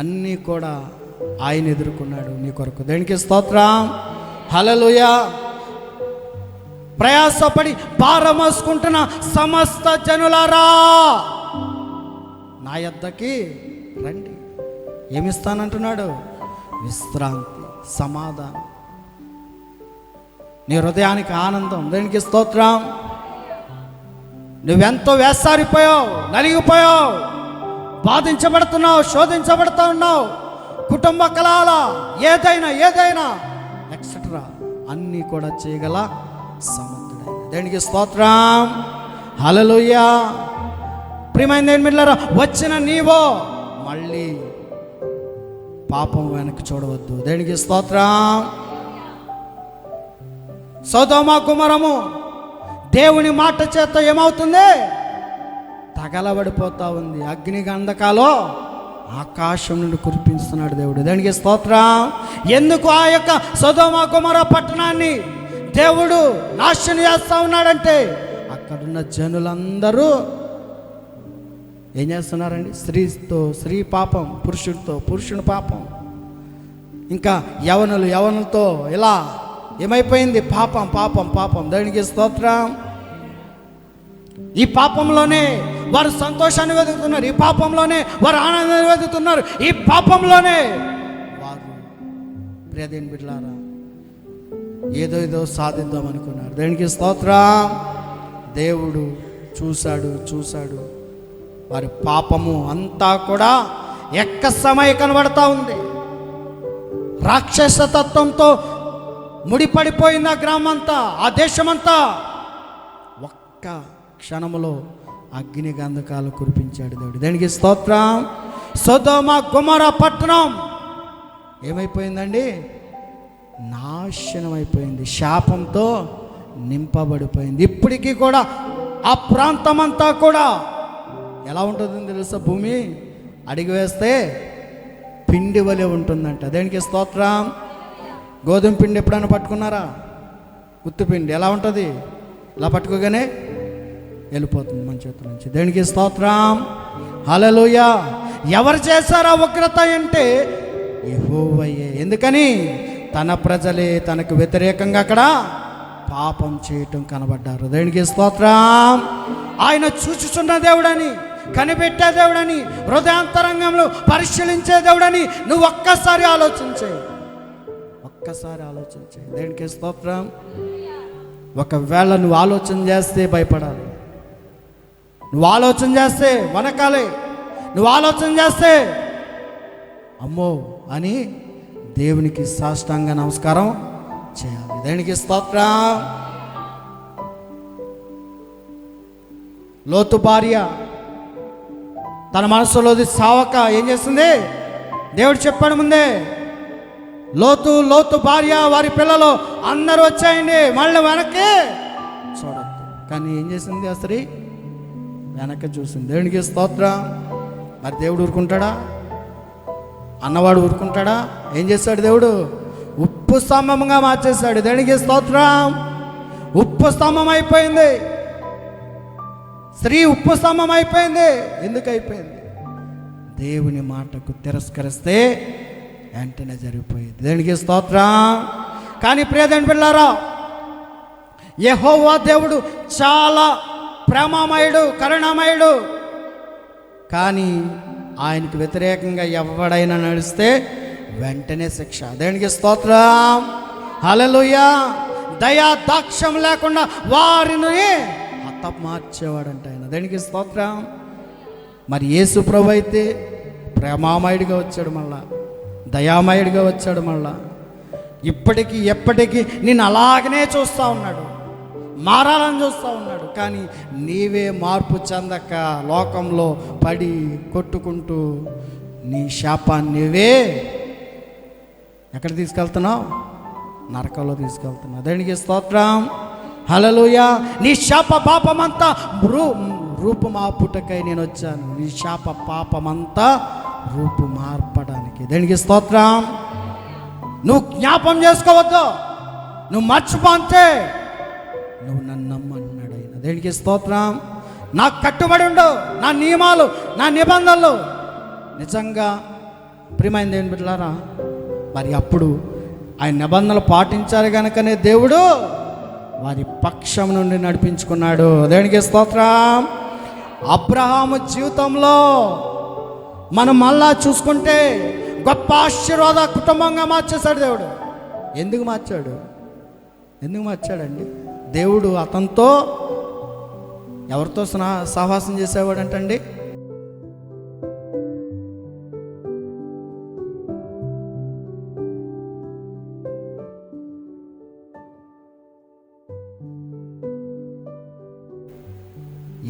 అన్నీ కూడా ఆయన ఎదుర్కొన్నాడు నీ కొరకు. దేనికి స్తోత్రం, హల్లెలూయా. ప్రయాసపడి భారం మోసుకుంటున్న సమస్త జనులారా నా యొద్దకి రండి. ఏమిస్తానంటున్నాడు? విశ్రాంతి, సమాధానం, నీ హృదయానికి ఆనందం. దేనికి స్తోత్రం. నువ్వెంతో వేసారిపోయావు, నలిగిపోయావు, బాధించబడుతున్నావు, శోధించబడుతూ ఉన్నావు, కుటుంబ కలహాల ఏదైనా ఎక్సెట్రా అన్నీ కూడా చేయగల సమర్థుడైన దేనికి స్తోత్రం, హల్లెలూయా. ప్రియమైన దేవుని బిడ్డలారా, వచ్చిన నీవో మళ్ళీ పాపం వెనక్కి చూడవద్దు. దేనికి స్తోత్రం. సొదొమ గుమరము దేవుని మాట చేత ఏమవుతుంది? తగలబడిపోతా ఉంది. అగ్ని గంధకాలో ఆకాశం నుండి కురిపిస్తున్నాడు దేవుడు. దానికి స్తోత్రం. ఎందుకు ఆ యొక్క సొదొమ గుమర పట్టణాన్ని దేవుడు నాశనం చేస్తా ఉన్నాడంటే అక్కడున్న జనులందరూ ఏం చేస్తున్నారండి? స్త్రీతో స్త్రీ పాపం, పురుషుడితో పురుషుని పాపం, ఇంకా యవనులతో ఇలా ఏమైపోయింది? పాపం. దానికి స్తోత్రం. ఈ పాపంలోనే వారు సంతోషాన్ని వెతుకుతున్నారు, ఈ పాపంలోనే వారు ఆనందాన్ని వెతుకుతున్నారు, ఈ పాపంలోనే వారు ప్రియదేవుని బిడ్డలారా ఏదో సాధిద్దాం అనుకున్నారు. దానికి స్తోత్రం. దేవుడు చూశాడు వారి పాపము అంతా కూడా ఎక్కసమై కనబడతా ఉంది. రాక్షసతత్వంతో ముడిపడిపోయింది ఆ గ్రామమంతా, ఆ దేశమంతా. ఒక్క క్షణములో అగ్ని గంధకాలు కురిపించాడు దేవుడు. దానికి స్తోత్రం. సొదొమ గొమొర పట్టణం ఏమైపోయిందండి? నాశనం అయిపోయింది, శాపంతో నింపబడిపోయింది. ఇప్పటికీ కూడా ఆ ప్రాంతం అంతా కూడా ఎలా ఉంటుందని తెలుసా? భూమి అడిగి వేస్తే పిండి వలె ఉంటుందంట. దేనికి స్తోత్రం. గోధుమ పిండి ఎప్పుడైనా పట్టుకున్నారా? ఉత్తుపిండి ఎలా ఉంటుంది? ఇలా పట్టుకోగానే వెళ్ళిపోతుంది మన చేతుల నుంచి. దేనికి స్తోత్రం, హల్లెలూయా. ఎవరు చేశారా ఉగ్రత అంటే? యెహోవాయే. ఎందుకని? తన ప్రజలే తనకు వ్యతిరేకంగా అక్కడ పాపం చేయటం కనబడ్డారు. దేనికి స్తోత్రం, ఆయన చూచుచున్న దేవుడని, కనిపెట్టే దేవుడని, హృదయాంతరంగంలో పరిశీలించే దేవుడని నువ్వు ఒక్కసారి ఆలోచించే. దేనికి స్తోత్రం. ఒకవేళ నువ్వు ఆలోచన చేస్తే భయపడాలి, నువ్వు ఆలోచన చేస్తే వనకాలి, నువ్వు ఆలోచన చేస్తే అమ్మో అని దేవునికి సాష్టాంగ నమస్కారం చేయాలి. దేనికి స్తోత్రం. లోతు భార్య తన మనసులోది సావక ఏం చేస్తుంది? దేవుడు చెప్పాడు ముందే, లోతు భార్య వారి పిల్లలు అందరూ వచ్చాయండి, మళ్ళీ వెనక్కి చూడద్దు. కానీ ఏం చేసింది? ఆ స్త్రీ వెనక్కి చూసింది. దేవునికి స్తోత్రం. మరి దేవుడు ఊరుకుంటాడా? అన్నవాడు ఊరుకుంటాడా? ఏం చేశాడు దేవుడు? ఉప్పు స్తంభంగా మార్చేశాడు. దేవునికి స్తోత్రం. ఉప్పు స్తంభం అయిపోయింది. స్త్రీ ఉప్పు స్తంభం అయిపోయింది. ఎందుకు అయిపోయింది? దేవుని మాటకు తిరస్కరిస్తే వెంటనే జరిగిపోయింది. దేవునికి స్తోత్రం. కానీ ప్రియదేవుని పిల్లారా, యెహోవా దేవుడు చాలా ప్రేమమయుడు, కరుణామయుడు. కానీ ఆయనకు వ్యతిరేకంగా ఎవడైనా నడిస్తే వెంటనే శిక్ష. దేవునికి స్తోత్రం. హల్లెలూయా. దయా దాక్ష్యం లేకుండా వారిని హతమార్చేవాడంట ఆయన. దేవునికి స్తోత్రం. మరి యేసు ప్రభు అయితే ప్రేమామయుడిగా వచ్చాడు, మళ్ళా దయామయుడిగా వచ్చాడు. మళ్ళా ఇప్పటికీ ఎప్పటికీ నిన్ను అలాగనే చూస్తూ ఉన్నాడు, మారాలని చూస్తూ ఉన్నాడు. కానీ నీవే మార్పు చెందక లోకంలో పడి కొట్టుకుంటూ నీ శాపాన్ని నీవే ఎక్కడ తీసుకెళ్తున్నావు? నరకంలో తీసుకెళ్తున్నావు. దేవునికి స్తోత్రం. హల్లెలూయా. నీ శాప పాపమంతా రూపుమాపుటకై నేను వచ్చాను. నీ శాప పాపమంతా రూపు మార్పడానికి. దేవునికి స్తోత్రం. నువ్వు జ్ఞాపం చేసుకోవద్దు, నువ్వు మర్చిపోతే నువ్వు నన్ను నమ్మన్నాడు ఆయన. దేవునికి స్తోత్రం. నాకు కట్టుబడి ఉండు, నా నియమాలు, నా నిబంధనలు. నిజంగా ప్రియమైన దేవుని బిడ్డలారా, మరి అప్పుడు ఆయన నిబంధనలు పాటించారు కనుకనే దేవుడు వారి పక్షం నుండి నడిపించుకున్నాడు. దేవునికి స్తోత్రం. అబ్రహాము జీవితంలో మనం మళ్ళా చూసుకుంటే గొప్ప ఆశీర్వాద కుటుంబంగా మార్చేశాడు దేవుడు. ఎందుకు మార్చాడండి? దేవుడు అతనితో ఎవరితో సహవాసం చేసేవాడంటండి?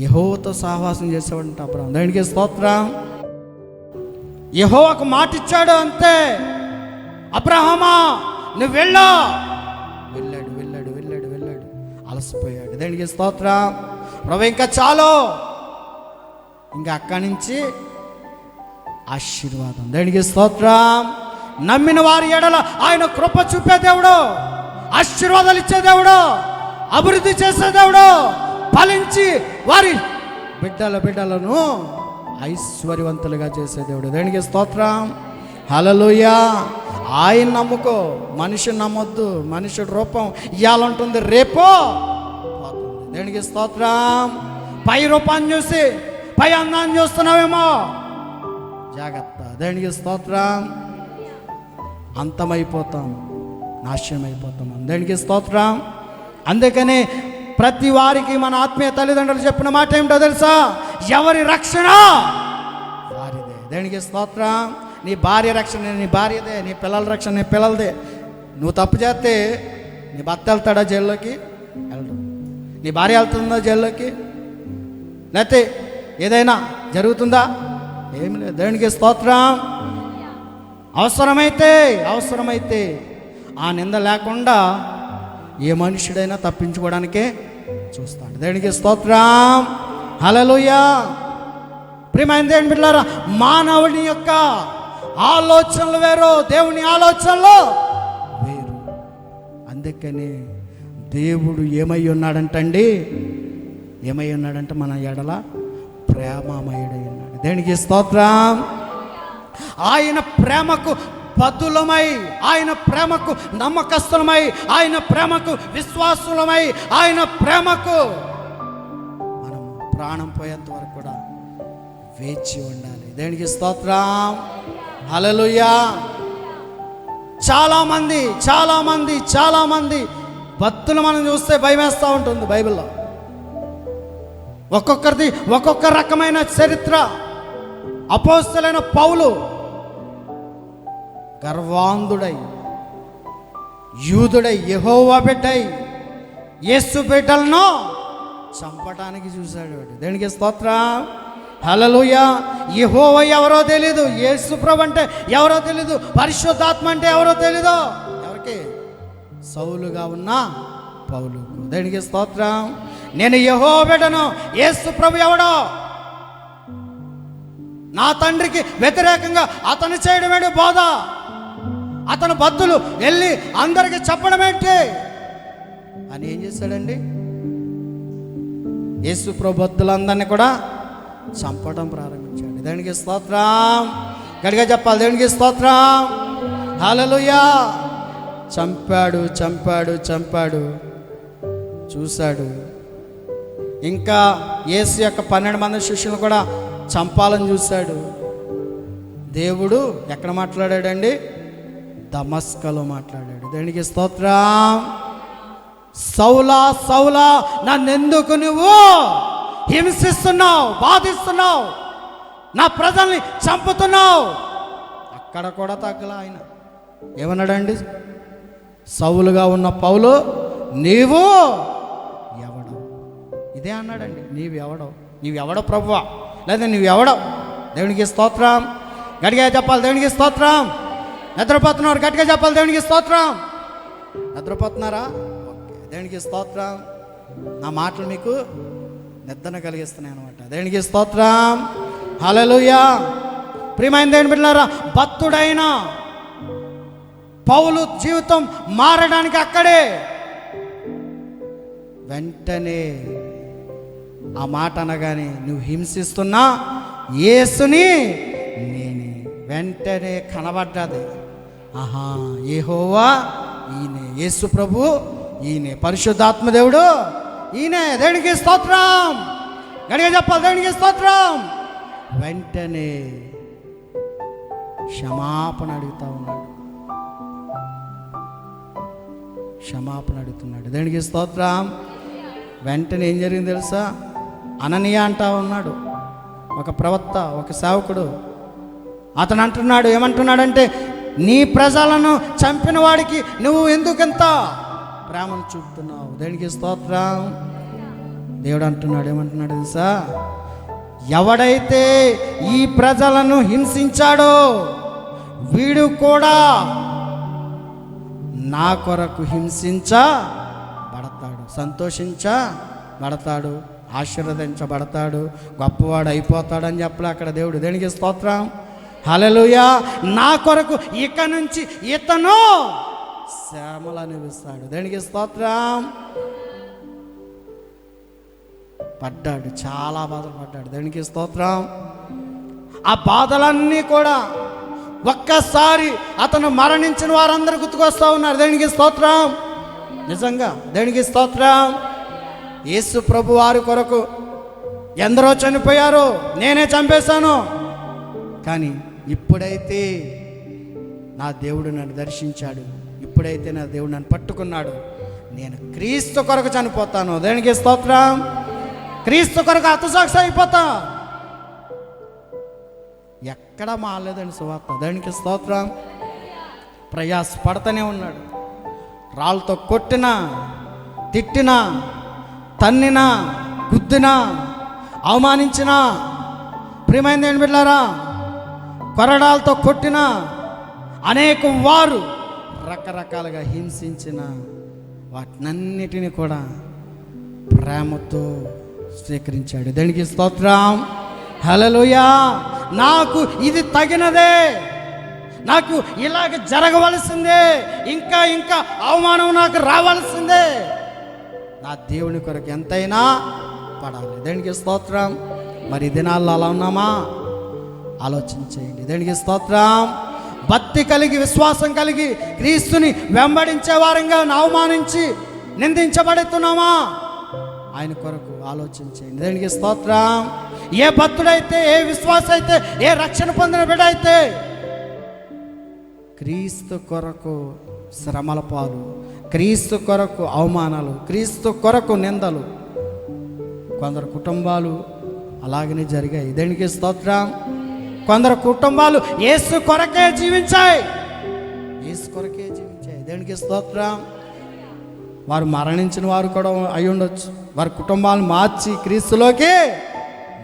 యెహోవాతో సహవాసం చేసేవాడంట అబ్రహాము. దేవునికి స్తోత్రం. యెహోవాకు మాట ఇచ్చాడు అంతే. అబ్రహామా నువ్వు వెళ్ళాడు. అలసిపోయాడు. దేవునికి స్తోత్రం. ప్రభు ఇంకా చాలు, ఇంకా అక్కడి నుంచి ఆశీర్వాదం. దేవునికి స్తోత్రం. నమ్మిన వారి ఎడల ఆయన కృప చూపే దేవుడు, ఆశీర్వాదాలు ఇచ్చే దేవుడు, అభివృద్ధి చేసే దేవుడు, ఫలించి వారి బిడ్డలను ఐశ్వర్యవంతులుగా చేసే దేవుడు. దేవునికి స్తోత్రం. హల్లెలూయా. ఆయన నమ్ముకో, మనిషిని నమ్మొద్దు. మనుషుడి రూపం ఇవాళ ఉంటుంది, రేపో పోతుంది. దేవునికి స్తోత్రం. పై రూపాన్ని చూసి పై అందాన్ని చూస్తున్నావేమో, జాగ్రత్త. దేవునికి స్తోత్రం. అంతమైపోతాం, నాశనం అయిపోతాం. దేవునికి స్తోత్రం. అందుకనే ప్రతి వారికి మన ఆత్మీయ తల్లిదండ్రులు చెప్పిన మాట ఏమిటో తెలుసా? ఎవరి రక్షణ వారిదే. దేవునికి స్తోత్రం. నీ భార్య రక్షణ నీ భార్యదే, నీ పిల్లల రక్షణ నీ పిల్లలదే. నువ్వు తప్పు చేస్తే నీ భర్త వెళ్తాడా జైల్లోకి? వెళ్ళడు. నీ భార్య వెళ్తుందా జైల్లోకి? లేకపోతే ఏదైనా జరుగుతుందా? ఏమి లేదు. దేవునికి స్తోత్రం. అవసరమైతే ఆ నింద లేకుండా ఏ మనుషుడైనా తప్పించుకోవడానికే చూస్తాడు. దేవునికి స్తోత్రం. హల్లెలూయా. ప్రియమైన దేవుని బిడ్డలారా, మానవుని యొక్క ఆలోచనలు వేరు, దేవుని ఆలోచనలు వేరు. అందుకని దేవుడు ఏమై ఉన్నాడంటండి? మన ఎడల ప్రేమమయుడై ఉన్నాడు. దేవునికి స్తోత్రం. ఆయన ప్రేమకు బద్ధులమై, ఆయన ప్రేమకు నమ్మకస్తులమై, ఆయన ప్రేమకు విశ్వాసులమై, ఆయన ప్రేమకు మనం ప్రాణం పోయేంత వరకు కూడా వేచి ఉండాలి. దేనికి స్తోత్రం. హల్లెలూయా. చాలామంది భక్తులు మనం చూస్తే భయం వేస్తూ ఉంటుంది. బైబిల్లో ఒక్కొక్కరిది ఒక్కొక్క రకమైన చరిత్ర. అపోస్తలుడైన పౌలు గర్వాంధుడై, యూదుడై, యెహోవా బిడ్డై, యేసు బిడ్డలను చంపటానికి చూశాడు వాడు. దేనికి స్తోత్రం. హల్లెలూయా. యెహోవా ఎవరో తెలీదు, యేసు ప్రభు అంటే ఎవరో తెలీదు, పరిశుద్ధాత్మ అంటే ఎవరో తెలీదు. ఎవరికి? సౌలుగా ఉన్న పౌలుకు. దేనికి స్తోత్రం. నేను యెహోవా బిడ్డను, యేసు ప్రభు ఎవడో, నా తండ్రికి వ్యతిరేకంగా అతను చేయడమేంటి బోధ, అతను భక్తులు వెళ్ళి అందరికి చెప్పడమేంటి అని ఏం చేశాడండి? యేసు ప్రభు భక్తులందరినీ కూడా చంపడం ప్రారంభించాడు. దేవునికి స్తోత్రం. గట్టిగా చెప్పాలి. దేవునికి స్తోత్రం. హల్లెలూయా. చంపాడు. చూశాడు. ఇంకా యేసు యొక్క 12 మంది శిష్యులను కూడా చంపాలని చూశాడు. దేవుడు ఎక్కడ మాట్లాడాడండి? దమస్కలో మాట్లాడాడు. దేవునికి స్తోత్రం. సౌలా నన్నెందుకు నువ్వు హింసిస్తున్నావు, బాధిస్తున్నావు, నా ప్రజల్ని చంపుతున్నావు? అక్కడ కూడా తగ్గల ఆయన. ఏమన్నాడండి? సౌలుగా ఉన్న పౌలు, నీవు ఎవడో? ఇదే అన్నాడండి. నీవెవడో ప్రభువా, లేదా నువ్వెవడో? దేవునికి స్తోత్రం. గట్టిగా చెప్పాలి. దేవునికి స్తోత్రం. నిద్రపోతున్నారు, గట్టిగా చెప్పాలి. దేవునికి స్తోత్రం. నిద్రపోతున్నారా? ఓకే. దేవునికి స్తోత్రం. నా మాటలు మీకు నిద్రను కలిగిస్తున్నాయి అన్నమాట. దేవునికి స్తోత్రం. హల్లెలూయా. ప్రియమైన దేవుని బిడ్డలారా, భక్తుడైన పౌలు జీవితం మారడానికి అక్కడే వెంటనే ఆ మాట అనగానే, నువ్వు హింసిస్తున్నా యేసుని నేనే. వెంటనే కనబడ్డది. ఆహా, యెహోవా ఈయనే, యేసు ప్రభు ఈయనే, పరిశుద్ధాత్మ దేవుడు ఈయనే. దేవునికి స్తోత్రం. గట్టిగా చెప్పాలి. దేవునికి స్తోత్రం. వెంటనే క్షమాపణ అడుగుతున్నాడు. దేవునికి స్తోత్రం. వెంటనే ఏం జరిగింది తెలుసా? అననీయ అంటా ఉన్నాడు, ఒక ప్రవక్త, ఒక సేవకుడు. అతను అంటున్నాడు, ఏమంటున్నాడంటే, నీ ప్రజలను చంపిన వాడికి నువ్వు ఎందుకంత ప్రేమను చూపుతున్నావు? దేవునికి స్తోత్రం. దేవుడు అంటున్నాడు, ఏమంటున్నాడు తెలుసా? ఎవడైతే ఈ ప్రజలను హింసించాడో వీడు కూడా నా కొరకు హింసించబడతాడు, సంతోషించబడతాడు, ఆశీర్వదించబడతాడు, గొప్పవాడు అయిపోతాడని చెప్పలే అక్కడ దేవుడు. దేనికి స్తోత్రం. హల్లెలూయా. నా కొరకు ఇక నుంచి ఇతను శ్రమలు అనుభవిస్తాడు. దేనికి స్తోత్రం. పడ్డాడు, చాలా బాధలు పడ్డాడు. దేనికి స్తోత్రం. ఆ బాధలన్నీ కూడా ఒక్కసారి అతను మరణించిన వారందరూ గుర్తుకొస్తూ ఉన్నారు. దేనికి స్తోత్రం. నిజంగా దేనికి స్తోత్రం. యేసు ప్రభు వారి కొరకు ఎందరో చనిపోయారు, నేనే చంపేశాను. కానీ ఇప్పుడైతే నా దేవుడు నన్ను దర్శించాడు, ఇప్పుడైతే నా దేవుడు నన్ను పట్టుకున్నాడు, నేను క్రీస్తు కొరకు చనిపోతాను. దేనికి స్తోత్రం. క్రీస్తు కొరకు హతసాక్షి అయిపోతా. ఎక్కడ మాలేదండి సువార్త. దేనికి స్తోత్రం. ప్రయాసపడతానే ఉన్నాడు. రాళ్ళతో కొట్టినా, తిట్టినా, తన్నినా, గుద్దినా, అవమానించినా, ప్రియమైన దేవుని బిడ్డలారా, కొరడాలతో కొట్టిన అనేక వారు రకరకాలుగా హింసించిన వాటినన్నిటిని కూడా ప్రేమతో స్వీకరించాడు. దానికి స్తోత్రం. హల్లెలూయా. నాకు ఇది తగినదే, నాకు ఇలాగ జరగవలసిందే, ఇంకా ఇంకా అవమానం నాకు రావాల్సిందే, నా దేవుని కొరకు ఎంతైనా పడాలి. దేనికి స్తోత్రం. మరి దినాల్లో అలా ఉన్నామా? ఆలోచించేయండి. దేనికి స్తోత్రం. భక్తి కలిగి, విశ్వాసం కలిగి క్రీస్తుని వెంబడించే వారంగా అవమానించి నిందించబడుతున్నామా? ఆయన కొరకు ఆలోచన చేయండి. దేవునికి స్తోత్రం. ఏ భక్తుడైతే, ఏ విశ్వాస అయితే, ఏ రక్షణ పొందిన బిడ్డ అయితే క్రీస్తు కొరకు శ్రమల పాలు, క్రీస్తు కొరకు అవమానాలు, క్రీస్తు కొరకు నిందలు, కొందరు కుటుంబాలు అలాగనే జరిగాయి. దేనికి స్తోత్రం. కొందరు కుటుంబాలు యేసు కొరకే జీవించాయి, యేసు కొరకే జీవించాయి. దేనికి స్తోత్రం. వారు మరణించిన వారు కూడా అయి ఉండొచ్చు. వారి కుటుంబాలను మార్చి క్రీస్తులోకి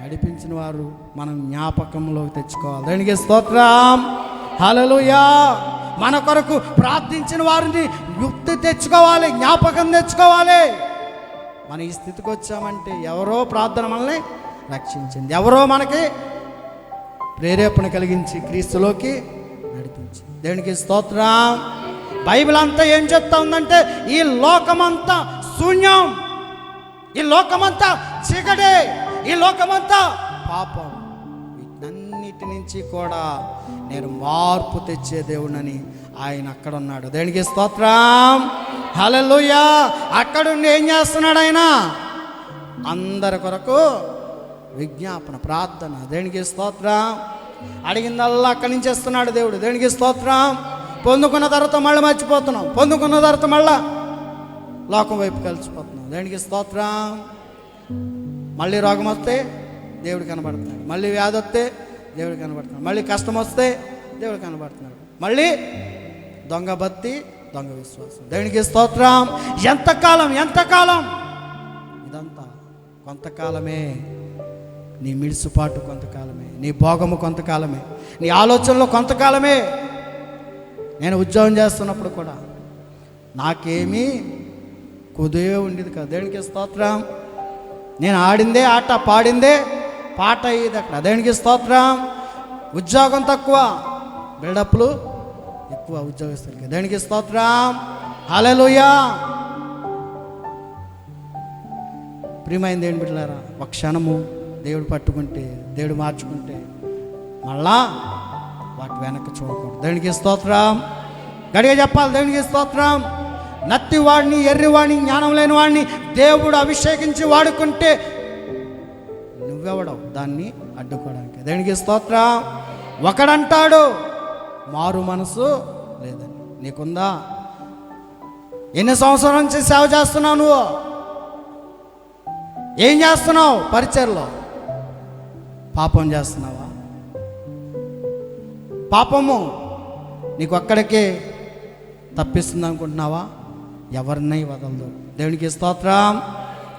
నడిపించిన వారు మనం జ్ఞాపకంలోకి తెచ్చుకోవాలి. దేనికి స్తోత్రం. హల్లెలూయా. మన కొరకు ప్రార్థించిన వారిని యుక్తి తెచ్చుకోవాలి, జ్ఞాపకం తెచ్చుకోవాలి. మన ఈ స్థితికి వచ్చామంటే ఎవరో ప్రార్థన మనల్ని రక్షించింది, ఎవరో మనకి ప్రేరేపణ కలిగించి క్రీస్తులోకి నడిపించి. దేవునికి స్తోత్రం. బైబిల్ అంతా ఏం చెప్తా ఉందంటే ఈ లోకమంతా శూన్యం, ఈ లోకమంతా చీకటే, ఈ లోకమంతా పాపం. వీటన్నిటి నుంచి కూడా నేను మార్పు తెచ్చే దేవుడని ఆయన అక్కడ ఉన్నాడు. దేవునికి స్తోత్రం. హల్లెలూయా. అక్కడుండి ఏం చేస్తున్నాడు ఆయన? అందరి కొరకు విజ్ఞాపన, ప్రార్థన. దేవునికి స్తోత్రం. అడిగిందల్లా అక్కడి నుంచి ఇస్తున్నాడు దేవుడు. దేవునికి స్తోత్రం. పొందుకున్న తర్వాత మళ్ళీ మర్చిపోతున్నాం, పొందుకున్న తర్వాత మళ్ళా లోకం వైపు కలిసిపోతున్నాం. దేవునికి స్తోత్రం. మళ్ళీ రోగం వస్తే దేవుడు కనబడుతున్నాడు, మళ్ళీ వ్యాధి వస్తే దేవుడు కనబడుతున్నాడు, మళ్ళీ కష్టం వస్తే దేవుడు కనబడుతున్నాడు, మళ్ళీ దొంగ భక్తి, దొంగ విశ్వాసం. దేవునికి స్తోత్రం. ఎంతకాలం ఎంతకాలం ఇదంతా? కొంతకాలమే. నీ మిడిసిపాటు కొంతకాలమే, నీ భోగము కొంతకాలమే, నీ ఆలోచనలో కొంతకాలమే. నేను ఉద్యోగం చేస్తున్నప్పుడు కూడా నాకేమీ కుదువే ఉండేది కాదు. దేవునికి స్తోత్రం. నేను ఆడిందే ఆట, పాడిందే పాట అయ్యేది అక్కడ. దేవునికి స్తోత్రం. ఉద్యోగం తక్కువ, బిల్డప్లు ఎక్కువ ఉద్యోగస్తులకి. దేవునికి స్తోత్రం. హల్లెలూయా. ప్రియమైంది ఏంటి బిడ్డలారా, ఒక క్షణము దేవుడు పట్టుకుంటే, దేవుడు మార్చుకుంటే మళ్ళా వాటి వెనక్కి చూడకూడదు. దేవునికి స్తోత్రం. గడిగా చెప్పాలి. దేవునికి స్తోత్రం. నత్తివాడిని, ఎర్రివాడిని, జ్ఞానం లేని వాడిని దేవుడు అభిషేకించి వాడుకుంటే నువ్వెవడవు దాన్ని అడ్డుకోవడానికి? దేవునికి స్తోత్రం. ఒకడంటాడు మారు మనసు లేదని. నీకుందా? ఎన్ని సంవత్సరాల నుంచి సేవ చేస్తున్నావు? నువ్వు ఏం చేస్తున్నావు? పరిచర్లో పాపం చేస్తున్నావా? పాపము నీకు అక్కడికే తప్పిస్తుంది అనుకుంటున్నావా? ఎవరినై వదలదు. దేవునికి స్తోత్రం.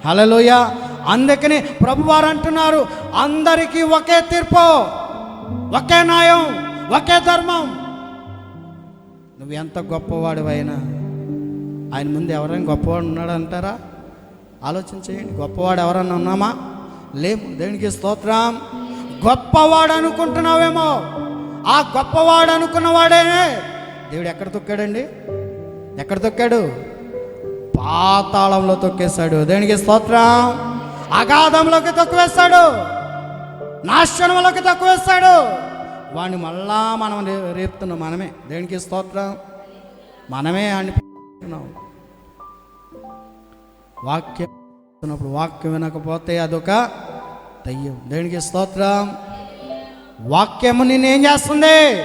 హల్లెలూయా. అందుకని ప్రభువారు అంటున్నారు, అందరికీ ఒకే తీర్పు, ఒకే న్యాయం, ఒకే ధర్మం. నువ్వు ఎంత గొప్పవాడివైనా ఆయన ముందు ఎవరైనా గొప్పవాడు ఉన్నాడు అంటారా? ఆలోచన చేయండి. గొప్పవాడు ఎవరన్నా ఉన్నామా? లేము. దేవునికి స్తోత్రం. గొప్పవాడు అనుకుంటున్నావేమో, ఆ గొప్పవాడు అనుకున్నవాడే దేవుడు ఎక్కడ తొక్కాడండి? ఎక్కడ తొక్కాడు? పాతాళంలో తొక్కేశాడు. దేవునికి స్తోత్రం. అగాధంలోకి తొక్కివేస్తాడు, నాశనంలోకి తొక్కివేస్తాడు. వాడిని మళ్ళా మనం రేపుతున్నాం మనమే. దేవునికి స్తోత్రం. మనమే అనిపిస్తున్నాం. వాక్యం విన్నప్పుడు వాక్యం వినకపోతే అదొక దయ్యం. దేవునికి స్తోత్రం. వాక్యము నిన్నేం చేస్తుంది?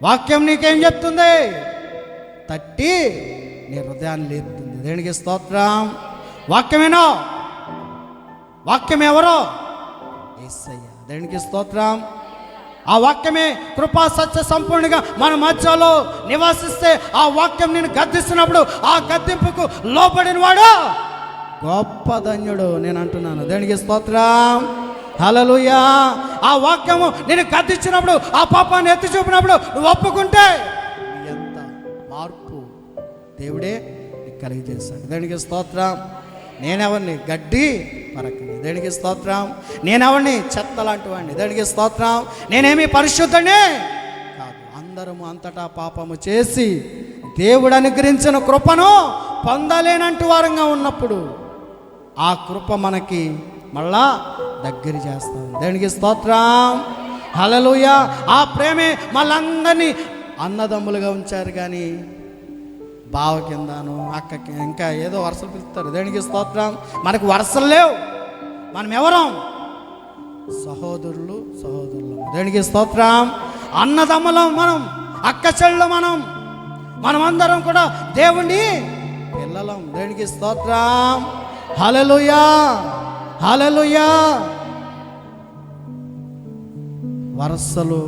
వాక్యం నీకేం చెప్తుంది? తట్టి నీ హృదయాన్ని లేపుతుంది. దేవునికి స్తోత్రం. వాక్యమేనో, వాక్యం ఎవరో? యేసయ్య. దేవునికి స్తోత్రం. ఆ వాక్యమే కృపా సత్య సంపూర్ణంగా మన మధ్యలో నివాసిస్తే ఆ వాక్యం నేను గద్దిస్తున్నప్పుడు ఆ గద్దింపుకు లోపడిన వాడు గొప్ప ధన్యుడు. నేను అంటున్నాను. దేవునికి స్తోత్రం. హల్లెలూయా. ఆ వాక్యము నేను గద్దించినప్పుడు, ఆ పాపాన్ని ఎత్తి చూపినప్పుడు నువ్వు ఒప్పుకుంటే ఎంత మార్పు దేవుడే నీకు కలిగజేస్తాడు. దేవునికి స్తోత్రం. నేనెవరిని? గడ్డి పరకని. దేవునికి స్తోత్రం. నేనెవరిని? చెత్త లాంటి వాడిని. దేవునికి స్తోత్రం. నేనేమి పరిశుద్ధుడే కాదు. అందరము అంతటా పాపము చేసి దేవుడు అనుగ్రహించిన కృపను పొందలేనంటు వారంగా ఉన్నప్పుడు ఆ కృప మనకి మళ్ళా దగ్గర చేస్తాం. దేవునికి స్తోత్రం. హల్లెలూయా. ఆ ప్రేమే మళ్ళందరినీ అన్నదమ్ములుగా ఉంచారు కానీ బావ కిందను అక్కకి ఇంకా ఏదో వరుసలు పిలుస్తారు. దేనికి స్తోత్రం. మనకు వరుసలు లేవు. మనం ఎవరం? సహోదరులు సహోదరులు. దేనికి స్తోత్రం. అన్నదమ్ములం మనం, అక్క చెళ్ళు మనమందరం కూడా దేవుని పిల్లలం. దేనికి స్తోత్రం. హల్లెలూయా హల్లెలూయా. వరుసలు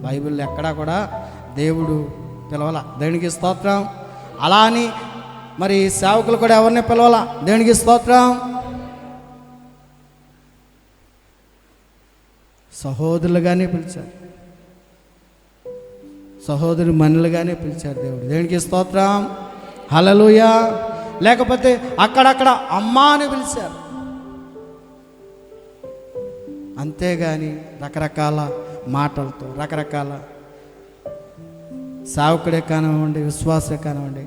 బైబిల్లో ఎక్కడా కూడా దేవుడు పిలవాల. దేనికి స్తోత్రం. అలా అని మరి సేవకులు కూడా ఎవరిని పిలవాల. దేనికి స్తోత్రం. సహోదరులుగానే పిలిచారు, సహోదరు మనులుగానే పిలిచారు దేవుడు. దేనికి స్తోత్రం. హల్లెలూయా. లేకపోతే అక్కడక్కడ అమ్మా అని పిలిచారు. అంతేగాని రకరకాల మాటలతో రకరకాల సావుకుడే కానివ్వండి, విశ్వాసే కానివ్వండి,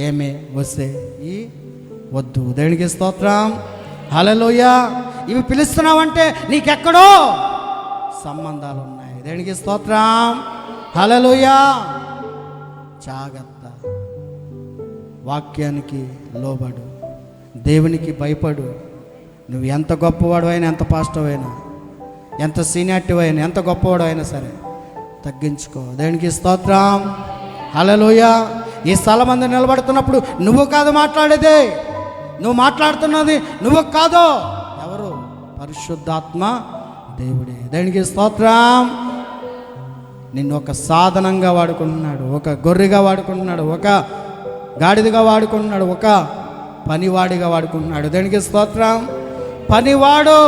ఏమే వస్తే ఈ వద్దు. దేనికి స్తోత్రం. హల్లెలూయా. ఇవి పిలుస్తున్నావంటే నీకెక్కడో సంబంధాలు ఉన్నాయి. దేనికి స్తోత్రం. హల్లెలూయా. జాగ్రత్త. వాక్యానికి లోబడు, దేవునికి భయపడు. నువ్వు ఎంత గొప్పవాడు అయినా, ఎంత పాస్టర్ అయినా, ఎంత సీనియారిటీ అయినా, ఎంత గొప్పవాడు అయినా సరే తగ్గించుకో. దేనికి స్తోత్రం. హల్లెలూయా. ఈ స్థలం మంది నిలబడుతున్నప్పుడు నువ్వు కాదు మాట్లాడేది, నువ్వు మాట్లాడుతున్నది నువ్వు కాదు. ఎవరు? పరిశుద్ధాత్మ దేవుడే. దేనికి స్తోత్రం. నిన్ను ఒక సాధనంగా వాడుకుంటున్నాడు, ఒక గొర్రెగా వాడుకుంటున్నాడు, ఒక గాడిదగా వాడుకుంటున్నాడు, ఒక పనివాడిగా వాడుకుంటున్నాడు. దేనికి స్తోత్రం. పనివాడు.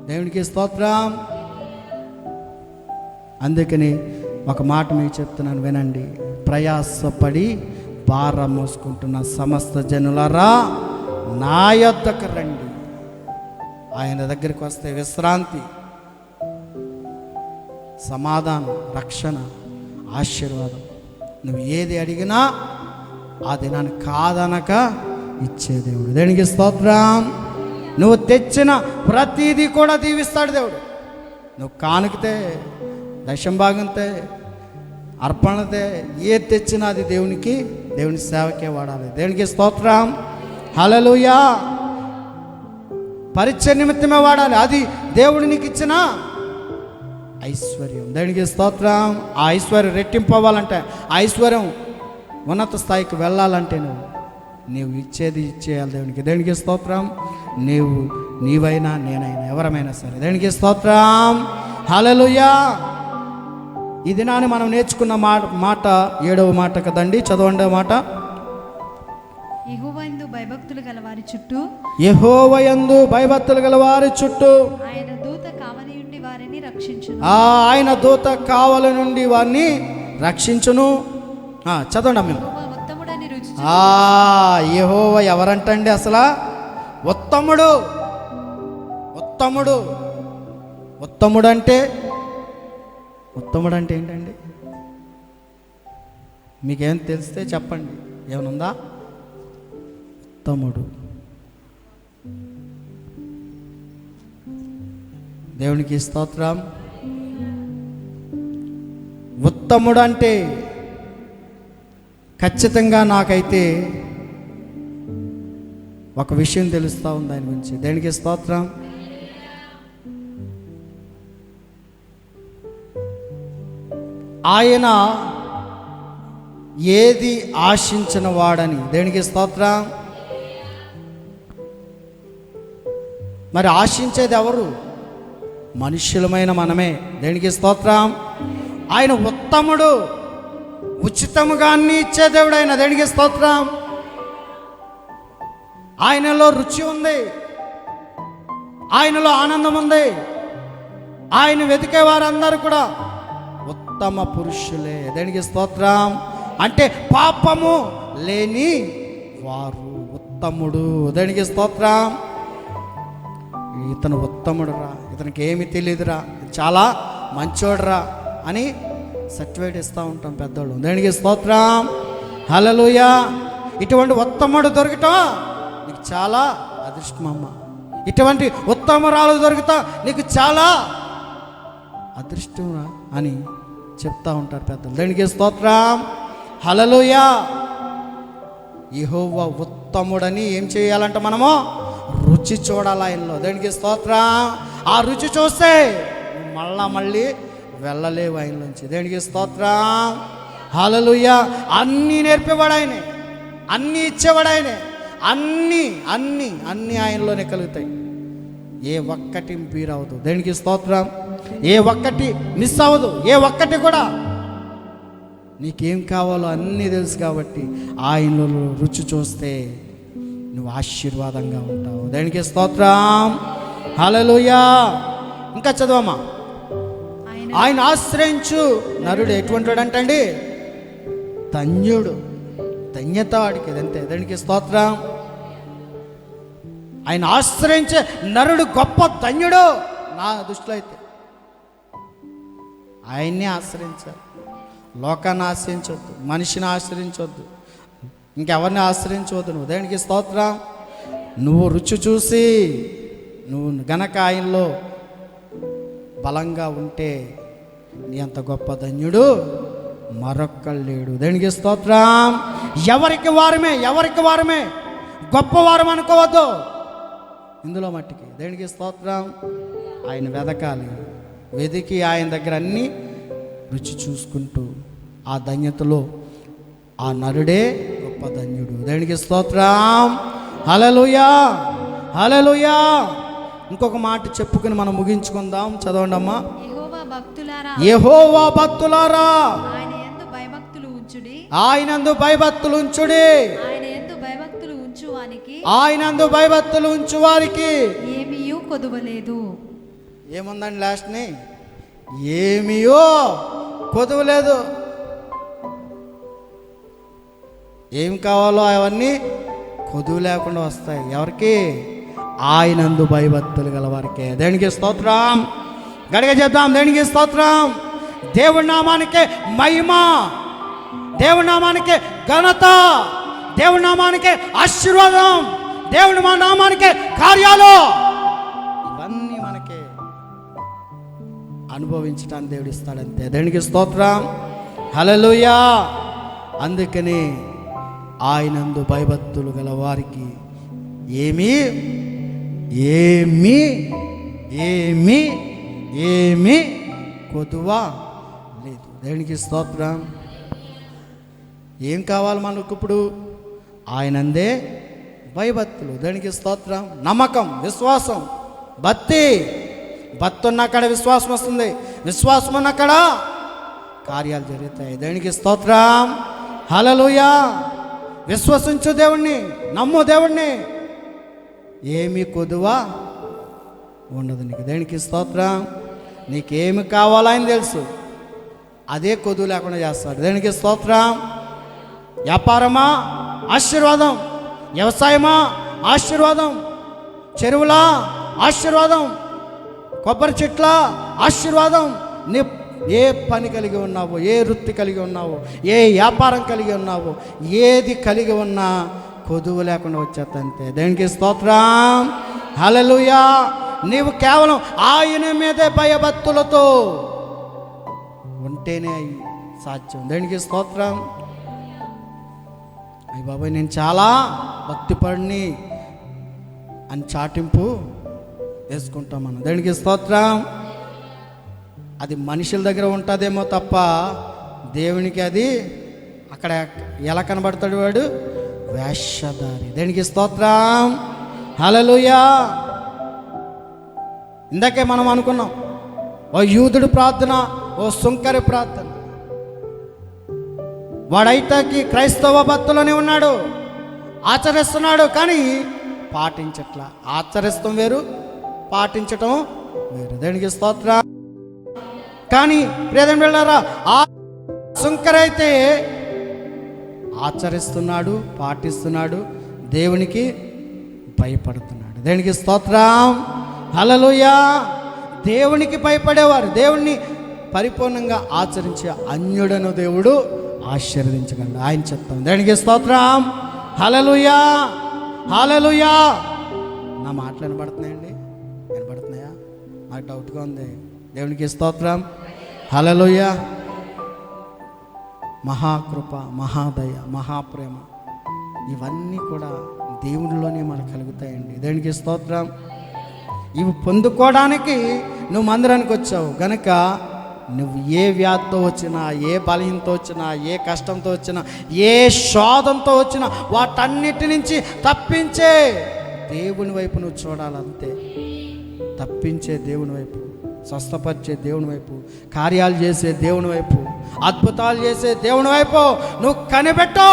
దేవునికి స్తోత్రం. అందుకని ఒక మాట మీకు చెప్తున్నాను, వినండి. ప్రయాసపడి భారం మోసుకుంటున్న సమస్త జనులారా నా యొద్దకు రండి. ఆయన దగ్గరికి వస్తే విశ్రాంతి, సమాధానం, రక్షణ, ఆశీర్వాదం. నువ్వు ఏది అడిగినా ఆ దినాన్ని కాదనక ఇచ్చే దేవుడు. దేనికి స్తోత్రం. నువ్వు తెచ్చిన ప్రతిదీ కూడా దీవిస్తాడు దేవుడు. నువ్వు కానుకతే, దశంభాగంతే, అర్పణతే, ఏది తెచ్చినా అది దేవుని సేవకే వాడాలి. దేనికి స్తోత్రం. హల్లెలూయా. పరిచయ నిమిత్తమే వాడాలి. అది దేవుడు నీకు ఇచ్చిన ఐశ్వర్యం. దేనికి స్తోత్రం. ఆ ఐశ్వర్యం రెట్టింపు అవ్వాలంటే, ఆ ఐశ్వర్యం ఉన్నత స్థాయికి వెళ్ళాలంటే నీవు ఇచ్చేది ఇచ్చేయాలి దేవునికి. దేనికి స్తోత్రం. నీవైనా నేనైనా ఎవరమైనా సరే. దేనికి స్తోత్రం. హల్లెలూయా. ఈ దినాన్ని మనం నేర్చుకున్న మాట 7వ మాట కదండి. చదవండి మాట. యెహోవాయందు భయభక్తులు గల వారి చుట్టూ, యెహోవాయందు భయభక్తులు గల వారి చుట్టూ ఆయన దూత కావలి నుండి వారిని రక్షించును. ఆయన దూత కావలి నుండి వారిని రక్షించును. చదవండి అమ్మ. యెహోవా ఉత్తముడని రుచి యెహోవా ఎవరంటండి అసలు? ఉత్తముడు. ఉత్తముడు. ఉత్తముడు అంటే ఏంటండి? మీకేం తెలిస్తే చెప్పండి. ఏమనుందా? ఉత్తముడు. దేవునికి స్తోత్రం. ఉత్తముడు అంటే ఖచ్చితంగా నాకైతే ఒక విషయం తెలుస్తూ ఉంది ఆయన గురించి. దేనికి స్తోత్రం. ఆయన ఏది ఆశించిన వాడని. దేనికి స్తోత్రం. మరి ఆశించేది ఎవరు? మనుష్యులమైన మనమే. దేనికి స్తోత్రం. ఆయన ఉత్తముడు, ఉచితముగా అన్ని ఇచ్చే దేవుడు ఆయన. దేనికి స్తోత్రం. ఆయనలో రుచి ఉంది, ఆయనలో ఆనందం ఉంది. ఆయన వెతికే వారందరూ కూడా ఉత్తమ పురుషులే. దేనికి స్తోత్రం. అంటే పాపము లేని వారు ఉత్తముడు. దేనికి స్తోత్రం. ఇతను ఉత్తముడు రా, ఇతనికి ఏమి తెలియదురా, చాలా మంచోడురా అని సర్టిఫికేట్ ఇస్తూ ఉంటాం పెద్దోళ్ళు. దేనికి స్తోత్రం. హల్లెలూయా. ఇటువంటి ఉత్తముడు దొరకటం నీకు చాలా అదృష్టమమ్మ. ఇటువంటి ఉత్తమరాలు దొరుకుతా నీకు చాలా అదృష్టం అని చెప్తా ఉంటారు పెద్దలు. దేనికి స్తోత్రం. హల్లెలూయా. యెహోవా ఉత్తముడని ఏం చేయాలంట మనము? రుచి చూడాలి ఆయనలో. దేనికి స్తోత్రం. ఆ రుచి చూస్తే మళ్ళీ వెళ్ళలేవు ఆయనలోంచి. దేనికి స్తోత్రం. హల్లెలూయా. అన్నీ నేర్పేవాడు ఆయనే, అన్నీ ఇచ్చేవాడు ఆయనే, అన్నీ అన్నీ అన్నీ ఆయనలోనే కలుగుతాయి. ఏ ఒక్కటి పీరవదు. దేనికి స్తోత్రం. ఏ ఒక్కటి మిస్ అవ్వదు. ఏ ఒక్కటి కూడా నీకేం కావాలో అన్నీ తెలుసు కాబట్టి ఆయనలో రుచి చూస్తే నువ్వు ఆశీర్వాదంగా ఉంటావు. దేనికి స్తోత్రం. హల్లెలూయా. ఇంకా చదవమ్మా. ఆయన ఆశ్రయించు నరుడు ఎటువంటి వాడు అంటండి? ధన్యుడు. ధన్యత వాడికి. అదంతే. దానికి స్తోత్రం. ఆయన ఆశ్రయించే నరుడు గొప్ప ధన్యుడు. నా దృష్టిలో అయితే ఆయన్నే ఆశ్రయించాలి. లోకాన్ని ఆశ్రయించవద్దు, మనిషిని ఆశ్రయించవద్దు, ఇంకెవరిని ఆశ్రయించవద్దు. నువ్వు దేనికి స్తోత్రం. నువ్వు రుచి చూసి నువ్వు గనక ఆయనలో బలంగా ఉంటే నీ అంత గొప్ప ధన్యుడు మరొక్కడు లేడు. దేనికి స్తోత్రం. ఎవరికి వారమే గొప్పవారం అనుకోవద్దు ఇందులో మట్టికి. దేనికి స్తోత్రం. ఆయన వెదికి ఆయన దగ్గర అన్నీ రుచి చూసుకుంటూ ఆ ధన్యతలో ఆ నరుడే గొప్ప ధన్యుడు. దేనికి స్తోత్రం. హల్లెలూయా. హల్లెలూయా. ఇంకొక మాట చెప్పుకుని మనం ముగించుకుందాం. చదవండి అమ్మా. యెహోవా భక్తులారా ఆయన యందు భయభక్తులు ఉంచుడి. ఆయనందు భయభక్తులు ఉంచుడి. ఆయనందు భయభక్తులు ఉంచువారికి ఏమీయూ కొదువలేదు. ఏముందండి లాస్ట్ని? ఏమీయో కొదువలేదు. ఏం కావాలో అవన్నీ కొదువు లేకుండా వస్తాయి. ఎవరికి? ఆయనందు భయభక్తులు గలవారికే. దేనికి స్తోత్రం. గడిగ చెప్దాం. దేనికి స్తోత్రం. దేవుడి నామానికే మహిమ, దేవుడి నామానికే ఘనత, దేవుడి నామానికే ఆశీర్వాదం, దేవుడి మా నామానికే కార్యాలు, ఇవన్నీ మనకే అనుభవించడానికి దేవుడు ఇస్తాడంతే. దేనికి స్తోత్రం. హల్లెలూయా. అందుకని ఆయనందు భయభక్తులు గల వారికి ఏమీ ఏమీ ఏమీ ఏమీ కొదువ లేదు. దేనికి స్తోత్రం. ఏం కావాలి మనకు ఇప్పుడు? ఆయనందే భయభక్తులు. దేనికి స్తోత్రం. నమ్మకం, విశ్వాసం, భక్తి. భక్తి ఉన్నక్కడ విశ్వాసం వస్తుంది, విశ్వాసం ఉన్నక్కడ కార్యాలు జరుగుతాయి. దేనికి స్తోత్రం. హల్లెలూయా. విశ్వసించు దేవుణ్ణి, నమ్ము దేవుణ్ణి, ఏమీ కొదువ ఉండదు నీకు. దేనికి స్తోత్రం. నీకేమి కావాలో ఆయన తెలుసు, అదే కొదువు లేకుండా చేస్తాడు. దేనికి స్తోత్రం. వ్యాపారమా ఆశీర్వాదం, వ్యవసాయమా ఆశీర్వాదం, చెరువులా ఆశీర్వాదం, కొబ్బరి చెట్ల ఆశీర్వాదం. నీ ఏ పని కలిగి ఉన్నావో, ఏ వృత్తి కలిగి ఉన్నావో, ఏ వ్యాపారం కలిగి ఉన్నావో, ఏది కలిగి ఉన్నా కొదువు లేకుండా వచ్చేస్తంతే. దేనికి స్తోత్రం. హల్లెలూయా. నీవు కేవలం ఆయన మీదే భయభక్తులతో ఉంటేనే సాధ్యం. దేనికి స్తోత్రం. అయ్య బాబాయ్ నేను చాలా భక్తిపడిని అని చాటింపు వేసుకుంటాం మనం. దేనికి స్తోత్రం. అది మనుషుల దగ్గర ఉంటుందేమో తప్ప దేవునికి అది అక్కడ ఎలా కనబడతాడు? వాడు వేషధారి. దేనికి స్తోత్రం. హల్లెలూయా. ఇందాకే మనం అనుకున్నాం, ఓ యూదుడు ప్రార్థన, ఓ సుంకరి ప్రార్థన. వాడైతే క్రైస్తవ భక్తులోనే ఉన్నాడు, ఆచరిస్తున్నాడు, కానీ పాటించట్లా. ఆచరిస్తాం వేరు, పాటించటం వేరు. దేనికి స్తోత్రం. కానీ ప్రియమైన బిడ్డలారా, ఆ సుంకరైతే ఆచరిస్తున్నాడు, పాటిస్తున్నాడు, దేవునికి భయపడుతున్నాడు. దేనికి స్తోత్రం. హల్లెలూయా. దేవునికి భయపడేవారు, దేవుణ్ణి పరిపూర్ణంగా ఆచరించే అన్యుడను దేవుడు ఆశీర్వదించగలడు. ఆయన చెప్తాం. దేనికి స్తోత్రం. హల్లెలూయా. హల్లెలూయా. నా మాటలు వినబడుతున్నాయండి? వినబడుతున్నాయా? నాకు డౌట్గా ఉంది. దేవునికి స్తోత్రం. హల్లెలూయా. మహాకృప, మహాదయ, మహాప్రేమ ఇవన్నీ కూడా దేవుడిలోనే మనకు కలుగుతాయండి. దేనికి స్తోత్రం. ఇవి పొందుకోవడానికి నువ్వు మందిరానికి వచ్చావు గనక నువ్వు ఏ వ్యాధితో వచ్చినా, ఏ బలహీనతో వచ్చినా, ఏ కష్టంతో వచ్చినా, ఏ శోధంతో వచ్చినా వాటన్నిటి నుంచి తప్పించే దేవుని వైపు నువ్వు చూడాలంతే. తప్పించే దేవుని వైపు, స్వస్థపరిచే దేవుని వైపు, కార్యాలు చేసే దేవుని వైపు, అద్భుతాలు చేసే దేవుని వైపు నువ్వు కనిపెట్టు.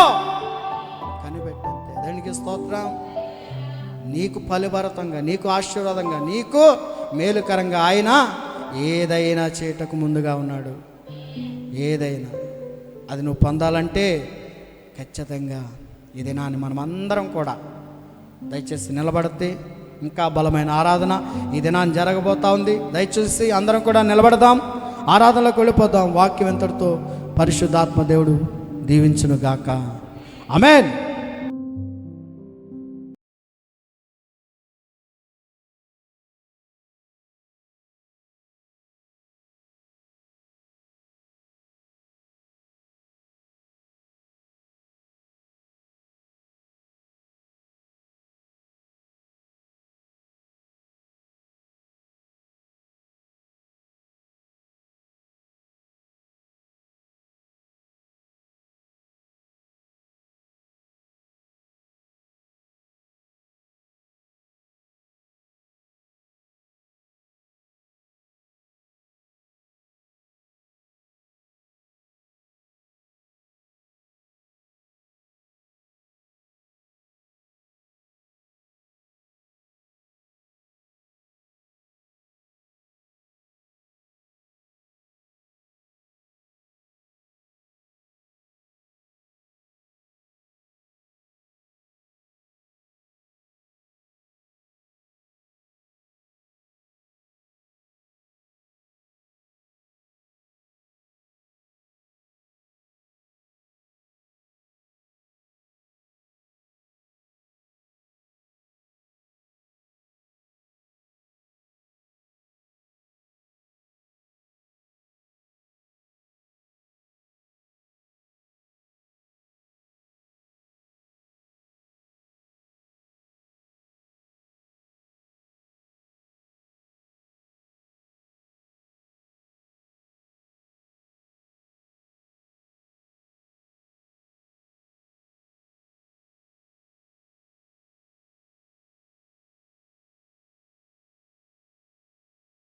దానికి స్తోత్రం. నీకు ఫలభరితంగా, నీకు ఆశీర్వాదంగా, నీకు మేలుకరంగా ఆయన ఏదైనా చేయటకు ముందుగా ఉన్నాడు. ఏదైనా అది నువ్వు పొందాలంటే ఖచ్చితంగా ఈ దినాన్ని మనం అందరం కూడా దయచేసి నిలబడితే ఇంకా బలమైన ఆరాధన ఈ దినాన్ని జరగబోతా ఉంది. దయచేసి అందరం కూడా నిలబడదాం, ఆరాధనలోకి వెళ్ళిపోదాం. వాక్యం ఎంతటితో పరిశుద్ధాత్మ దేవుడు దీవించును గాక. ఆమేన్.